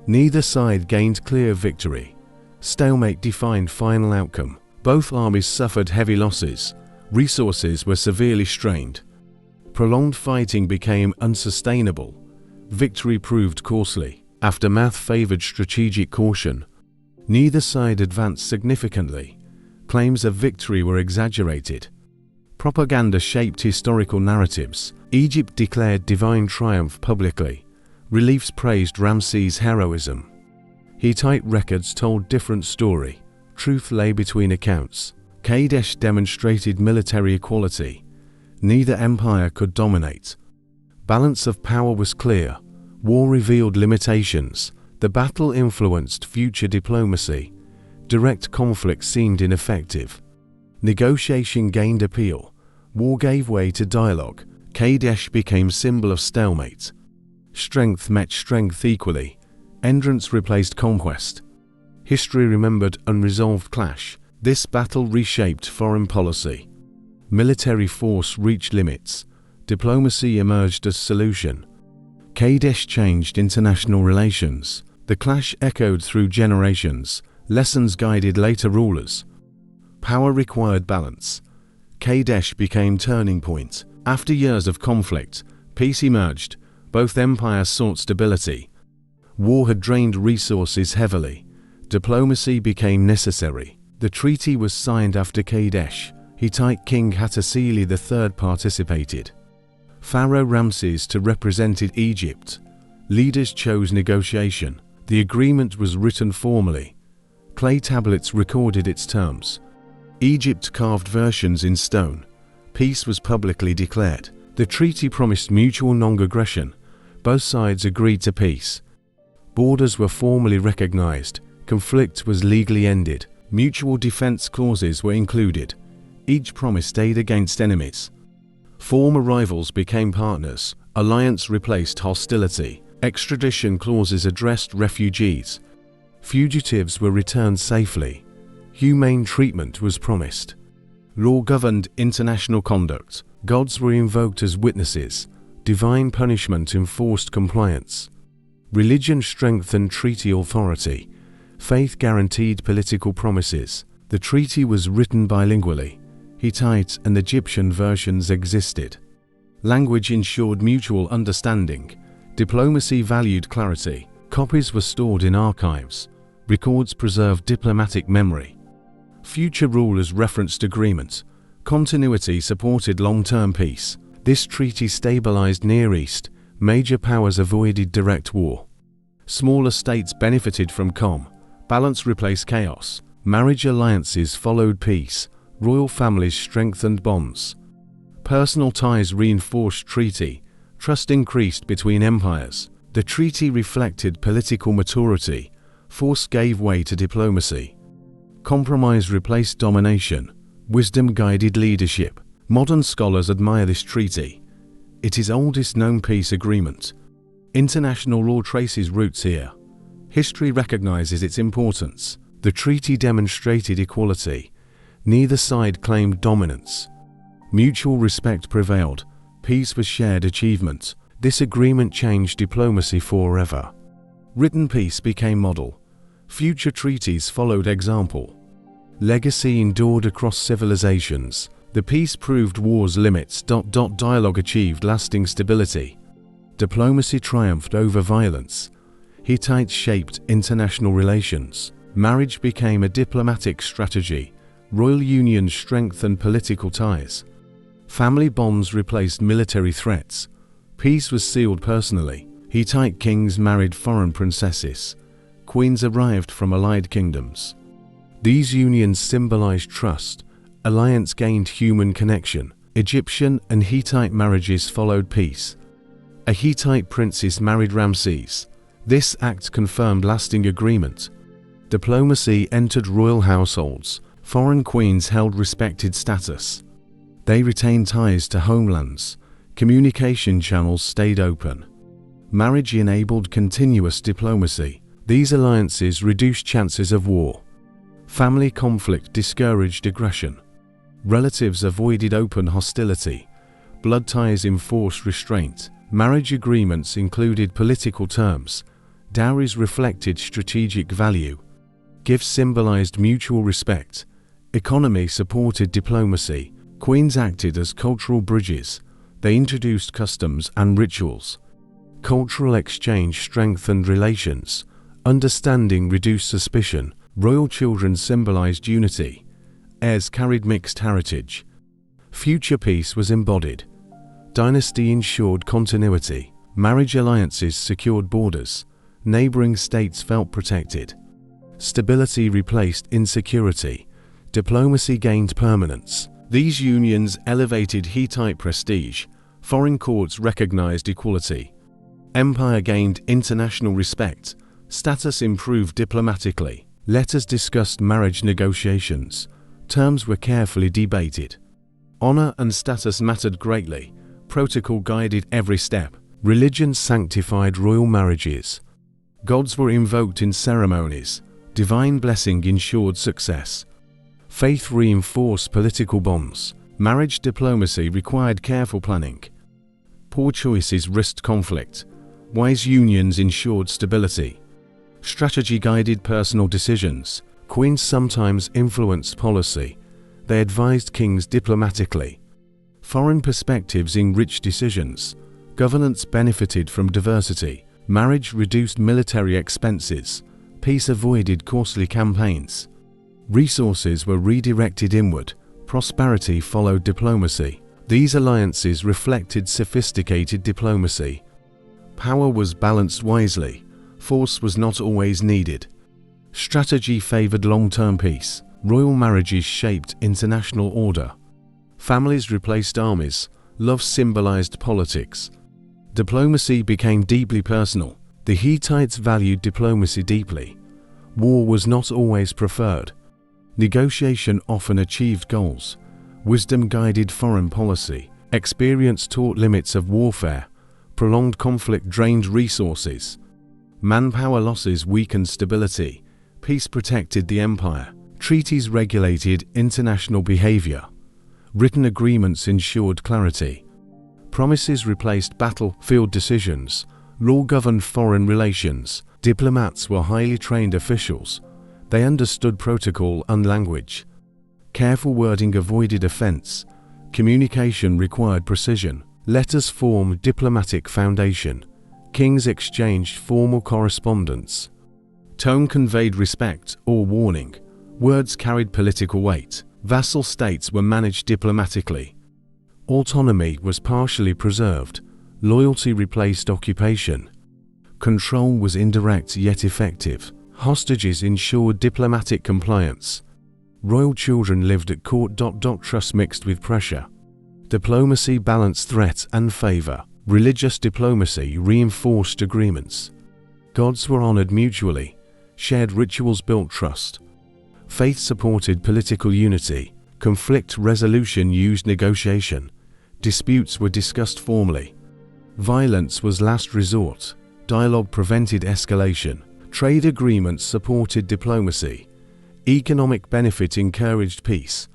Neither side gained clear victory. Stalemate defined final outcome. Both armies suffered heavy losses. Resources were severely strained. Prolonged fighting became unsustainable. Victory proved costly. Aftermath favored strategic caution. Neither side advanced significantly. Claims of victory were exaggerated. Propaganda shaped historical narratives. Egypt declared divine triumph publicly. Reliefs praised Ramses' heroism. Hittite records told different story. Truth lay between accounts. Kadesh demonstrated military equality. Neither empire could dominate. Balance of power was clear. War revealed limitations. The battle influenced future diplomacy. Direct conflict seemed ineffective. Negotiation gained appeal. War gave way to dialogue. Kadesh became symbol of stalemate. Strength met strength equally. Endurance replaced conquest. History remembered unresolved clash. This battle reshaped foreign policy. Military force reached limits. Diplomacy emerged as solution. Kadesh changed international relations. The clash echoed through generations. Lessons guided later rulers. Power required balance. Kadesh became turning point. After years of conflict, peace emerged. Both empires sought stability. War had drained resources heavily. Diplomacy became necessary. The treaty was signed after Kadesh. Hittite King Hattusa III participated. Pharaoh Ramses II represented Egypt. Leaders chose negotiation. The agreement was written formally. Clay tablets recorded its terms. Egypt carved versions in stone. Peace was publicly declared. The treaty promised mutual non-aggression. Both sides agreed to peace. Borders were formally recognized. Conflict was legally ended. Mutual defense clauses were included. Each promised aid against enemies. Former rivals became partners. Alliance replaced hostility. Extradition clauses addressed refugees. Fugitives were returned safely. Humane treatment was promised. Law governed international conduct. Gods were invoked as witnesses. Divine punishment enforced compliance. Religion strengthened treaty authority. Faith guaranteed political promises. The treaty was written bilingually. Hittite and Egyptian versions existed. Language ensured mutual understanding. Diplomacy valued clarity. Copies were stored in archives. Records preserved diplomatic memory. Future rulers referenced agreement. Continuity supported long-term peace. This treaty stabilized Near East. Major powers avoided direct war. Smaller states benefited from calm. Balance replaced chaos. Marriage alliances followed peace. Royal families strengthened bonds. Personal ties reinforced treaty. Trust increased between empires. The treaty reflected political maturity. Force gave way to diplomacy. Compromise replaced domination. Wisdom guided leadership. Modern scholars admire this treaty. It is oldest known peace agreement. International law traces roots here. History recognizes its importance. The treaty demonstrated equality. Neither side claimed dominance. Mutual respect prevailed. Peace was shared achievement. This agreement changed diplomacy forever. Written peace became model. Future treaties followed example. Legacy endured across civilizations. The peace proved war's limits. Dialogue achieved lasting stability. Diplomacy triumphed over violence. Hittites shaped international relations. Marriage became a diplomatic strategy. Royal unions strengthened political ties. Family bonds replaced military threats. Peace was sealed personally. Hittite kings married foreign princesses. Queens arrived from allied kingdoms. These unions symbolized trust. Alliance gained human connection. Egyptian and Hittite marriages followed peace. A Hittite princess married Ramses. This act confirmed lasting agreement. Diplomacy entered royal households. Foreign queens held respected status. They retained ties to homelands. Communication channels stayed open. Marriage enabled continuous diplomacy. These alliances reduced chances of war. Family conflict discouraged aggression. Relatives avoided open hostility. Blood ties enforced restraint. Marriage agreements included political terms. Dowries reflected strategic value. Gifts symbolized mutual respect. Economy supported diplomacy. Queens acted as cultural bridges. They introduced customs and rituals. Cultural exchange strengthened relations. Understanding reduced suspicion. Royal children symbolized unity. Heirs carried mixed heritage. Future peace was embodied. Dynasty ensured continuity. Marriage alliances secured borders. Neighboring states felt protected. Stability replaced insecurity. Diplomacy gained permanence. These unions elevated Hittite prestige. Foreign courts recognized equality. Empire gained international respect. Status improved diplomatically. Letters discussed marriage negotiations. Terms were carefully debated. Honor and status mattered greatly. Protocol guided every step. Religion sanctified royal marriages. Gods were invoked in ceremonies. Divine blessing ensured success. Faith reinforced political bonds. Marriage diplomacy required careful planning. Poor choices risked conflict. Wise unions ensured stability. Strategy guided personal decisions. Queens sometimes influenced policy. They advised kings diplomatically. Foreign perspectives enriched decisions. Governance benefited from diversity. Marriage reduced military expenses. Peace avoided costly campaigns. Resources were redirected inward, prosperity followed diplomacy. These alliances reflected sophisticated diplomacy. Power was balanced wisely, force was not always needed. Strategy favored long-term peace. Royal marriages shaped international order. Families replaced armies, love symbolized politics. Diplomacy became deeply personal. The Hittites valued diplomacy deeply. War was not always preferred. Negotiation often achieved goals. Wisdom guided foreign policy. Experience taught limits of warfare. Prolonged conflict drained resources. Manpower losses weakened stability. Peace protected the empire. Treaties regulated international behavior. Written agreements ensured clarity. Promises replaced battlefield decisions. Law governed foreign relations. Diplomats were highly trained officials. They understood protocol and language. Careful wording avoided offense. Communication required precision. Letters formed diplomatic foundation. Kings exchanged formal correspondence. Tone conveyed respect or warning. Words carried political weight. Vassal states were managed diplomatically. Autonomy was partially preserved. Loyalty replaced occupation. Control was indirect yet effective. Hostages ensured diplomatic compliance. Royal children lived at court. Trust mixed with pressure. Diplomacy balanced threat and favor. Religious diplomacy reinforced agreements. Gods were honored mutually. Shared rituals built trust. Faith supported political unity. Conflict resolution used negotiation. Disputes were discussed formally. Violence was last resort. Dialogue prevented escalation. Trade agreements supported diplomacy. Economic benefit encouraged peace.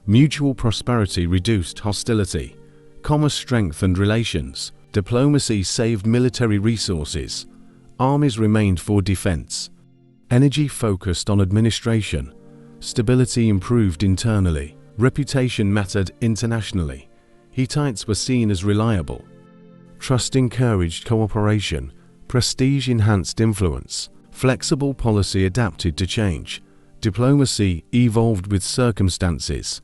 Mutual prosperity reduced hostility. Commerce strengthened relations. Diplomacy saved military resources. Armies remained for defense. Energy focused on administration. Stability improved internally. Reputation mattered internationally. Hittites were seen as reliable. Trust encouraged cooperation. Prestige enhanced influence. Flexible policy adapted to change. Diplomacy evolved with circumstances.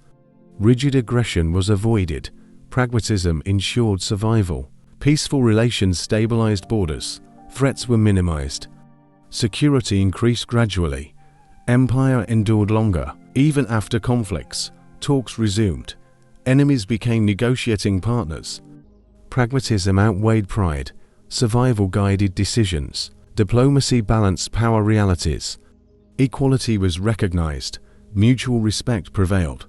Rigid aggression was avoided. Pragmatism ensured survival. Peaceful relations stabilized borders. Threats were minimized. Security increased gradually. Empire endured longer. Even after conflicts, talks resumed. Enemies became negotiating partners. Pragmatism outweighed pride. Survival guided decisions. Diplomacy balanced power realities. Equality was recognized. Mutual respect prevailed.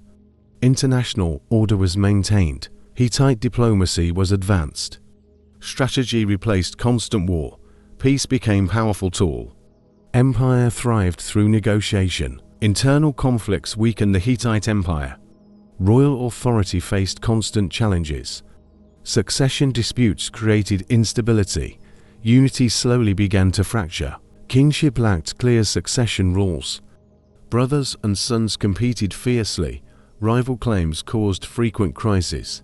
International order was maintained. Hittite diplomacy was advanced. Strategy replaced constant war. Peace became powerful tool. Empire thrived through negotiation. Internal conflicts weakened the Hittite Empire. Royal authority faced constant challenges. Succession disputes created instability. Unity slowly began to fracture. Kingship lacked clear succession rules. Brothers and sons competed fiercely. Rival claims caused frequent crises.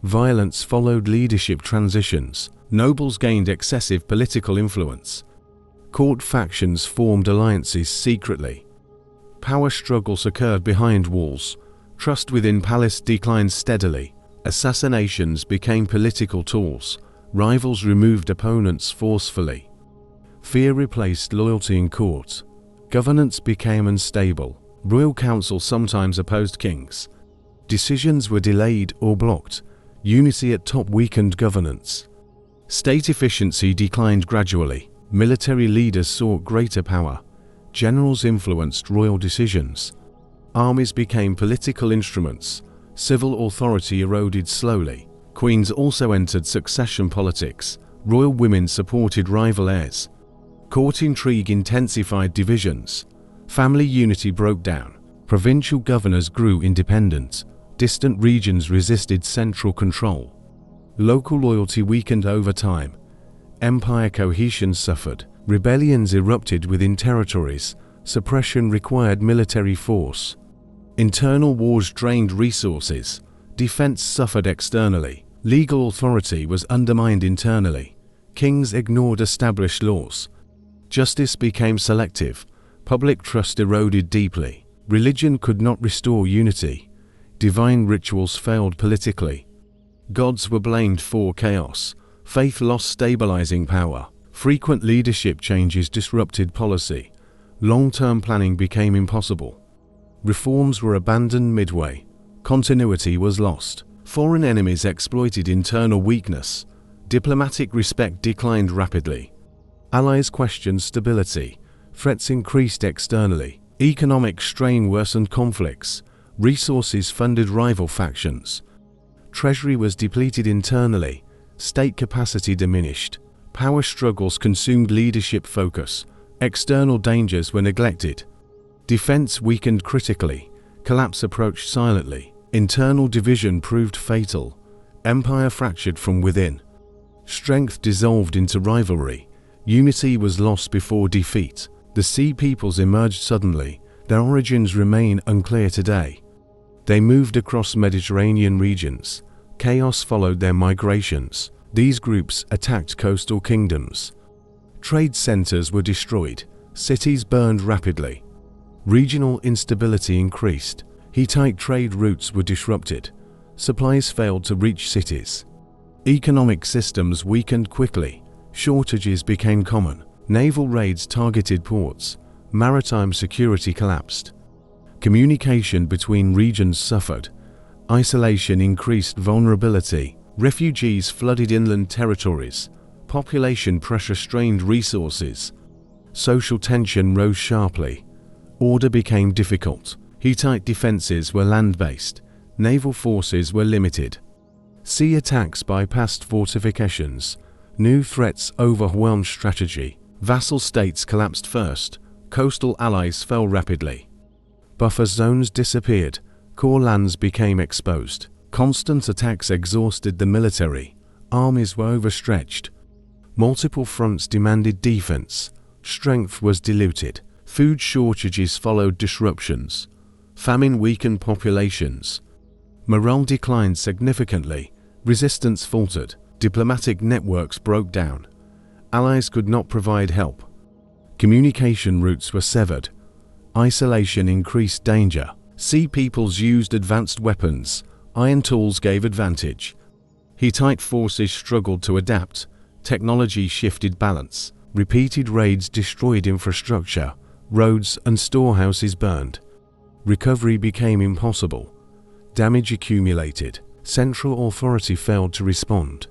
Violence followed leadership transitions. Nobles gained excessive political influence. Court factions formed alliances secretly. Power struggles occurred behind walls. Trust within palace declined steadily. Assassinations became political tools. Rivals removed opponents forcefully. Fear replaced loyalty in court. Governance became unstable. Royal council sometimes opposed kings. Decisions were delayed or blocked. Unity at top weakened governance. State efficiency declined gradually. Military leaders sought greater power. Generals influenced royal decisions. Armies became political instruments. Civil authority eroded slowly. Queens also entered succession politics. Royal women supported rival heirs. Court intrigue intensified divisions. Family unity broke down. Provincial governors grew independent. Distant regions resisted central control. Local loyalty weakened over time. Empire cohesion suffered. Rebellions erupted within territories. Suppression required military force. Internal wars drained resources. Defense suffered externally. Legal authority was undermined internally. Kings ignored established laws. Justice became selective. Public trust eroded deeply. Religion could not restore unity. Divine rituals failed politically. Gods were blamed for chaos. Faith lost stabilizing power. Frequent leadership changes disrupted policy. Long-term planning became impossible. Reforms were abandoned midway. Continuity was lost. Foreign enemies exploited internal weakness. Diplomatic respect declined rapidly. Allies questioned stability. Threats increased externally. Economic strain worsened conflicts. Resources funded rival factions. Treasury was depleted internally. State capacity diminished. Power struggles consumed leadership focus. External dangers were neglected. Defense weakened critically. Collapse approached silently. Internal division proved fatal. Empire fractured from within. Strength dissolved into rivalry. Unity was lost before defeat. The Sea Peoples emerged suddenly. Their origins remain unclear today. They moved across Mediterranean regions. Chaos followed their migrations. These groups attacked coastal kingdoms. Trade centers were destroyed. Cities burned rapidly. Regional instability increased. Hittite trade routes were disrupted. Supplies failed to reach cities. Economic systems weakened quickly. Shortages became common. Naval raids targeted ports. Maritime security collapsed. Communication between regions suffered. Isolation increased vulnerability. Refugees flooded inland territories. Population pressure strained resources. Social tension rose sharply. Order became difficult. Hittite defenses were land-based. Naval forces were limited. Sea attacks bypassed fortifications. New threats overwhelmed strategy. Vassal states collapsed first. Coastal allies fell rapidly. Buffer zones disappeared. Core lands became exposed. Constant attacks exhausted the military. Armies were overstretched. Multiple fronts demanded defense. Strength was diluted. Food shortages followed disruptions. Famine weakened populations. Morale declined significantly. Resistance faltered. Diplomatic networks broke down. Allies could not provide help. Communication routes were severed. Isolation increased danger. Sea peoples used advanced weapons. Iron tools gave advantage. Hittite forces struggled to adapt. Technology shifted balance. Repeated raids destroyed infrastructure. Roads and storehouses burned. Recovery became impossible. Damage accumulated. Central authority failed to respond.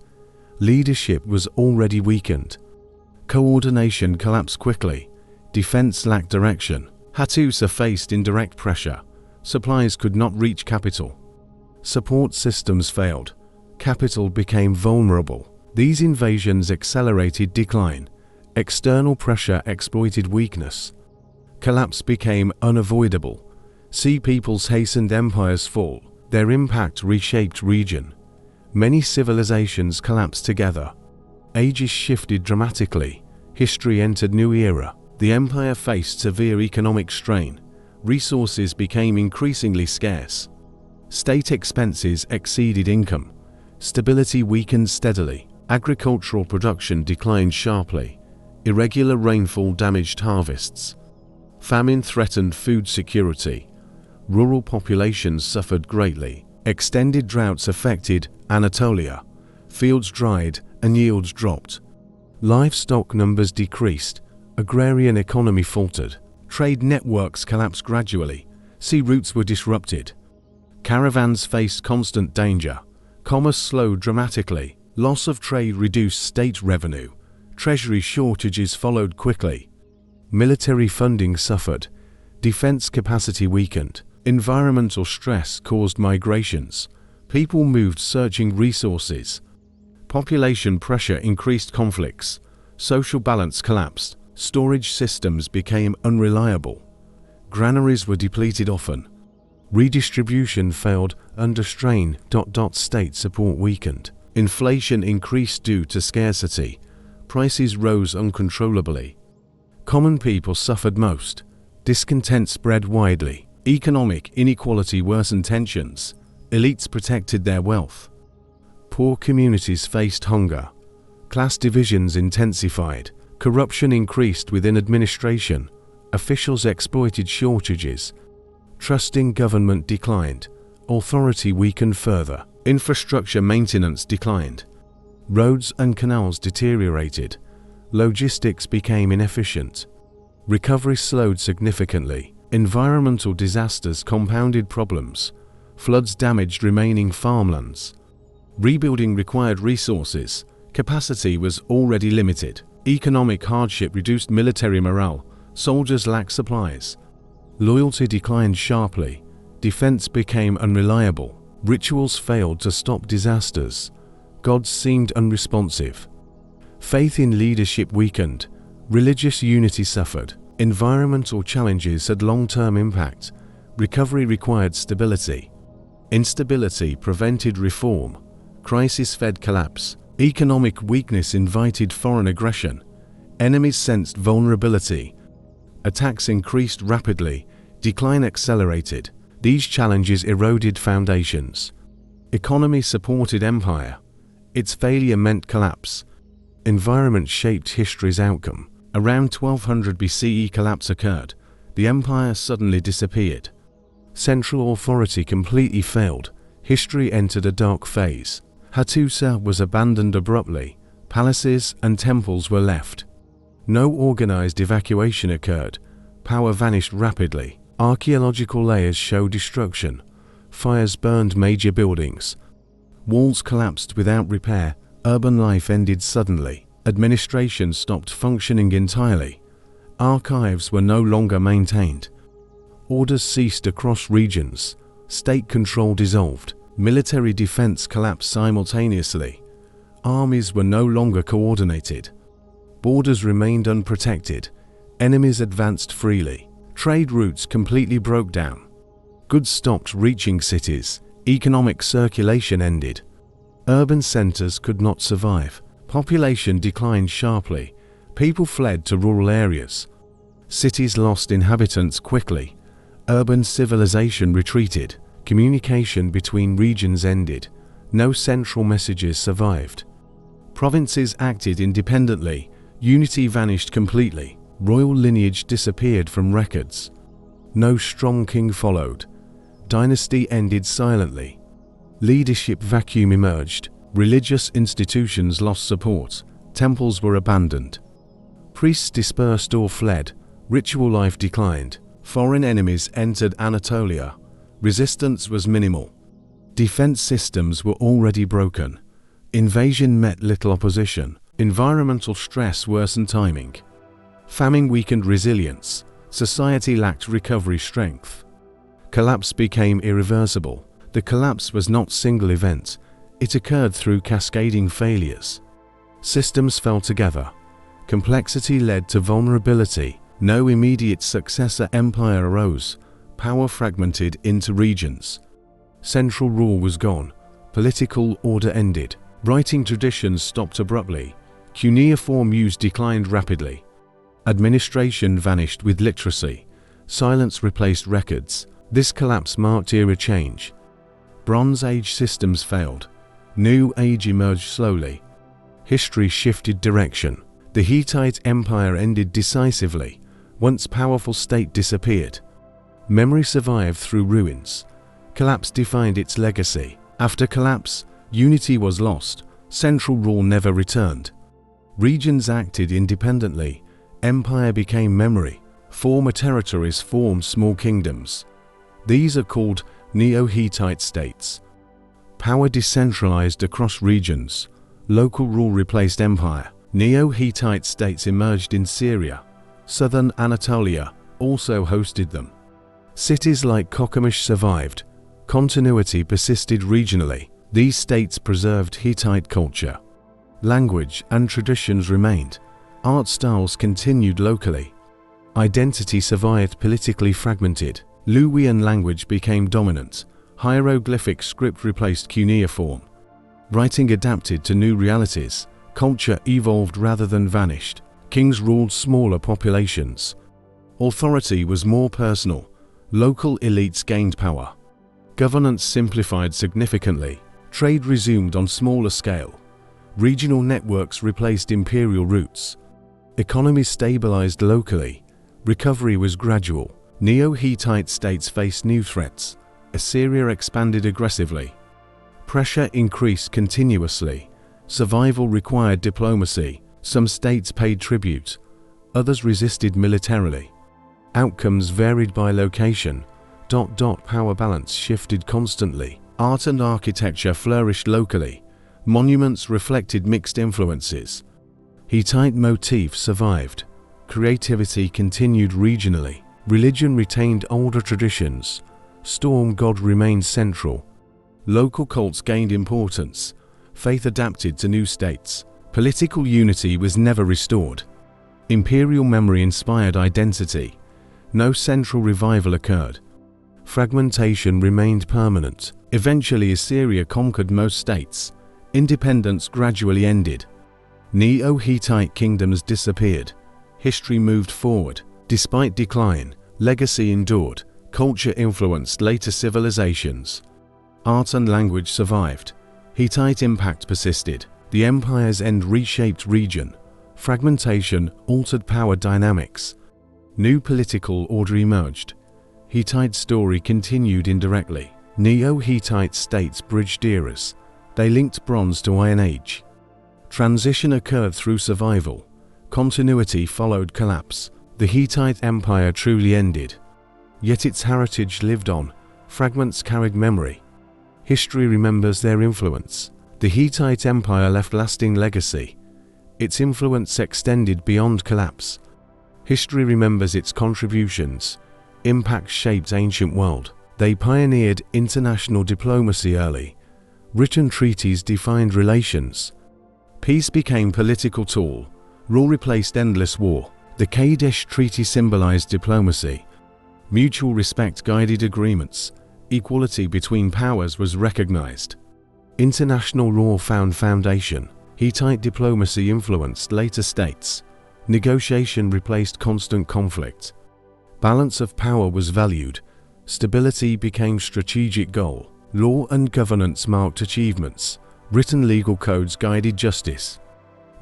Leadership was already weakened. Coordination collapsed quickly. Defense lacked direction. Hattusa faced indirect pressure. Supplies could not reach capital. Support systems failed. Capital became vulnerable. These invasions accelerated decline. External pressure exploited weakness. Collapse became unavoidable. Sea peoples hastened empire's fall. Their impact reshaped region. Many civilizations collapsed together. Ages shifted dramatically. History entered new era. The empire faced severe economic strain. Resources became increasingly scarce. State expenses exceeded income. Stability weakened steadily. Agricultural production declined sharply. Irregular rainfall damaged harvests. Famine threatened food security. Rural populations suffered greatly. Extended droughts affected Anatolia. Fields dried and yields dropped. Livestock numbers decreased. Agrarian economy faltered. Trade networks collapsed gradually. Sea routes were disrupted. Caravans faced constant danger. Commerce slowed dramatically. Loss of trade reduced state revenue. Treasury shortages followed quickly. Military funding suffered. Defense capacity weakened. Environmental stress caused migrations. People moved searching resources. Population pressure increased conflicts. Social balance collapsed. Storage systems became unreliable. Granaries were depleted often. Redistribution failed under strain. State support weakened. Inflation increased due to scarcity. Prices rose uncontrollably. Common people suffered most. Discontent spread widely. Economic inequality worsened tensions. Elites protected their wealth. Poor communities faced hunger. Class divisions intensified. Corruption increased within administration. Officials exploited shortages. Trust in government declined. Authority weakened further. Infrastructure maintenance declined. Roads and canals deteriorated. Logistics became inefficient. Recovery slowed significantly. Environmental disasters compounded problems. Floods damaged remaining farmlands. Rebuilding required resources. Capacity was already limited. Economic hardship reduced military morale. Soldiers lacked supplies. Loyalty declined sharply. Defense became unreliable. Rituals failed to stop disasters. Gods seemed unresponsive. Faith in leadership weakened. Religious unity suffered. Environmental challenges had long-term impact. Recovery required stability. Instability prevented reform. Crisis fed collapse. Economic weakness invited foreign aggression. Enemies sensed vulnerability. Attacks increased rapidly. Decline accelerated. These challenges eroded foundations. Economy supported empire. Its failure meant collapse. Environment shaped history's outcome. Around 1200 BCE collapse occurred. The empire suddenly disappeared. Central authority completely failed. History entered a dark phase. Hattusa was abandoned abruptly. Palaces and temples were left. No organized evacuation occurred. Power vanished rapidly. Archaeological layers show destruction. Fires burned major buildings. Walls collapsed without repair. Urban life ended suddenly. Administration stopped functioning entirely. Archives were no longer maintained. Orders ceased across regions. State control dissolved. Military defense collapsed simultaneously. Armies were no longer coordinated. Borders remained unprotected. Enemies advanced freely. Trade routes completely broke down. Goods stopped reaching cities. Economic circulation ended. Urban centers could not survive. Population declined sharply. People fled to rural areas. Cities lost inhabitants quickly. Urban civilization retreated. Communication between regions ended. No central messages survived. Provinces acted independently. Unity vanished completely. Royal lineage disappeared from records. No strong king followed. Dynasty ended silently. Leadership vacuum emerged. Religious institutions lost support. Temples were abandoned. Priests dispersed or fled. Ritual life declined. Foreign enemies entered Anatolia. Resistance was minimal. Defense systems were already broken. Invasion met little opposition. Environmental stress worsened timing. Famine weakened resilience. Society lacked recovery strength. Collapse became irreversible. The collapse was not a single event. It occurred through cascading failures. Systems fell together. Complexity led to vulnerability. No immediate successor empire arose. Power fragmented into regions. Central rule was gone. Political order ended. Writing traditions stopped abruptly. Cuneiform use declined rapidly. Administration vanished with literacy. Silence replaced records. This collapse marked era change. Bronze Age systems failed. New Age emerged slowly. History shifted direction. The Hittite Empire ended decisively. Once powerful state disappeared. Memory survived through ruins. Collapse defined its legacy. After collapse, unity was lost. Central rule never returned. Regions acted independently. Empire became memory. Former territories formed small kingdoms. These are called Neo-Hittite states. Power decentralized across regions. Local rule replaced empire. Neo-Hittite states emerged in Syria. Southern Anatolia also hosted them. Cities like Kokomish survived. Continuity persisted regionally. These states preserved Hittite culture. Language and traditions remained. Art styles continued locally. Identity survived politically fragmented. Luwian language became dominant. Hieroglyphic script replaced cuneiform. Writing adapted to new realities. Culture evolved rather than vanished. Kings ruled smaller populations. Authority was more personal. Local elites gained power. Governance simplified significantly. Trade resumed on smaller scale. Regional networks replaced imperial routes. Economies stabilized locally. Recovery was gradual. Neo-Hittite states faced new threats. Assyria expanded aggressively. Pressure increased continuously. Survival required diplomacy. Some states paid tribute. Others resisted militarily. Outcomes varied by location. Power balance shifted constantly. Art and architecture flourished locally. Monuments reflected mixed influences. Hittite motifs survived. Creativity continued regionally. Religion retained older traditions. Storm god remained central. Local cults gained importance. Faith adapted to new states. Political unity was never restored. Imperial memory inspired identity. No central revival occurred. Fragmentation remained permanent. Eventually, Assyria conquered most states. Independence gradually ended. Neo-Hittite kingdoms disappeared. History moved forward. Despite decline, legacy endured. Culture influenced later civilizations. Art and language survived. Hittite impact persisted. The empire's end reshaped region. Fragmentation altered power dynamics. New political order emerged. Hittite story continued indirectly. Neo-Hittite states bridged eras. They linked Bronze to Iron Age. Transition occurred through survival. Continuity followed collapse. The Hittite Empire truly ended. Yet its heritage lived on. Fragments carried memory. History remembers their influence. The Hittite Empire left lasting legacy. Its influence extended beyond collapse. History remembers its contributions. Impact shaped ancient world. They pioneered international diplomacy early. Written treaties defined relations. Peace became political tool. Rule replaced endless war. The Kadesh Treaty symbolized diplomacy. Mutual respect guided agreements. Equality between powers was recognized. International law found foundation. Hittite diplomacy influenced later states. Negotiation replaced constant conflict. Balance of power was valued. Stability became strategic goal. Law and governance marked achievements. Written legal codes guided justice.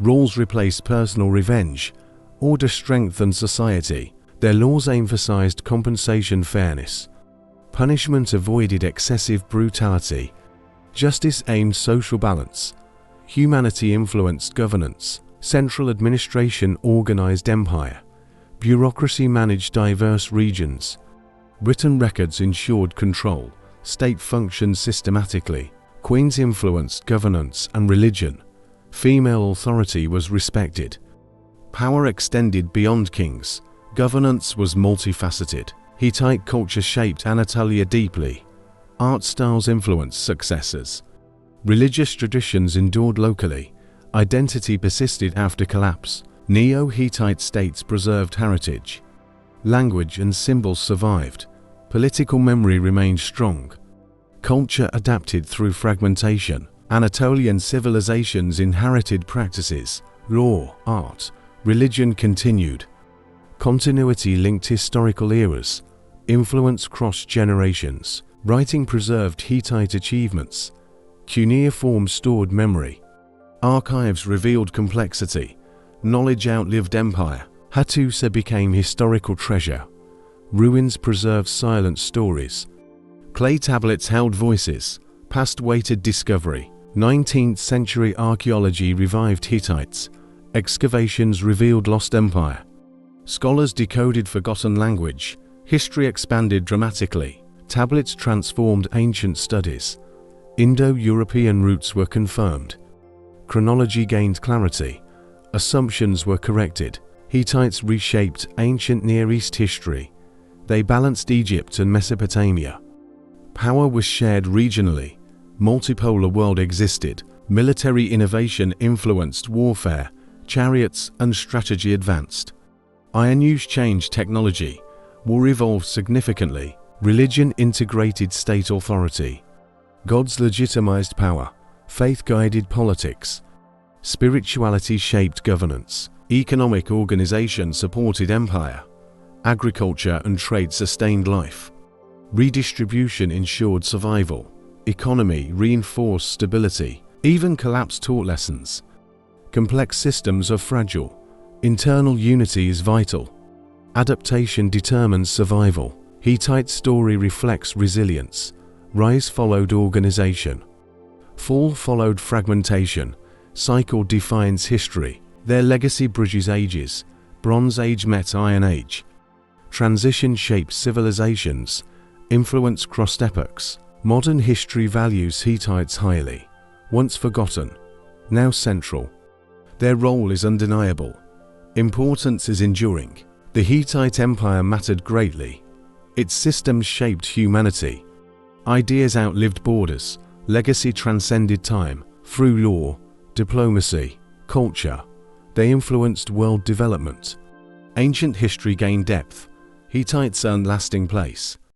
Rules replaced personal revenge. Order strengthened society. Their laws emphasized compensation fairness. Punishment avoided excessive brutality. Justice aimed social balance. Humanity influenced governance. Central administration organized empire. Bureaucracy managed diverse regions. Written records ensured control. State functioned systematically. Queens influenced governance and religion. Female authority was respected. Power extended beyond kings. Governance was multifaceted. Hittite culture shaped Anatolia deeply. Art styles influenced successors. Religious traditions endured locally. Identity persisted after collapse. Neo-Hittite states preserved heritage. Language and symbols survived. Political memory remained strong. Culture adapted through fragmentation. Anatolian civilizations inherited practices. Law, art, religion continued. Continuity linked historical eras. Influence crossed generations. Writing preserved Hittite achievements. Cuneiform stored memory. Archives revealed complexity. Knowledge outlived empire. Hattusa became historical treasure. Ruins preserved silent stories. Clay tablets held voices. Past waited discovery. 19th century archaeology revived Hittites. Excavations revealed lost empire. Scholars decoded forgotten language. History expanded dramatically. Tablets transformed ancient studies. Indo-European roots were confirmed. Chronology gained clarity. Assumptions were corrected. Hittites reshaped ancient Near East history. They balanced Egypt and Mesopotamia. Power was shared regionally. Multipolar world existed. Military innovation influenced warfare. Chariots and strategy advanced. Iron use changed technology. War evolved significantly. Religion integrated state authority. Gods legitimized power. Faith guided politics. Spirituality shaped governance. Economic organization supported empire. Agriculture and trade sustained life. Redistribution ensured survival. Economy reinforced stability. Even collapse taught lessons. Complex systems are fragile. Internal unity is vital. Adaptation determines survival. Hittite story reflects resilience. Rise followed organization. Fall followed fragmentation. Cycle defines history. Their legacy bridges ages. Bronze Age met Iron Age. Transition shapes civilizations. Influence crossed epochs. Modern history values Hittites highly. Once forgotten, now central. Their role is undeniable. Importance is enduring. The Hittite Empire mattered greatly. Its systems shaped humanity. Ideas outlived borders. Legacy transcended time. Through law, diplomacy, culture, they influenced world development. Ancient history gained depth. Hittites earned lasting place.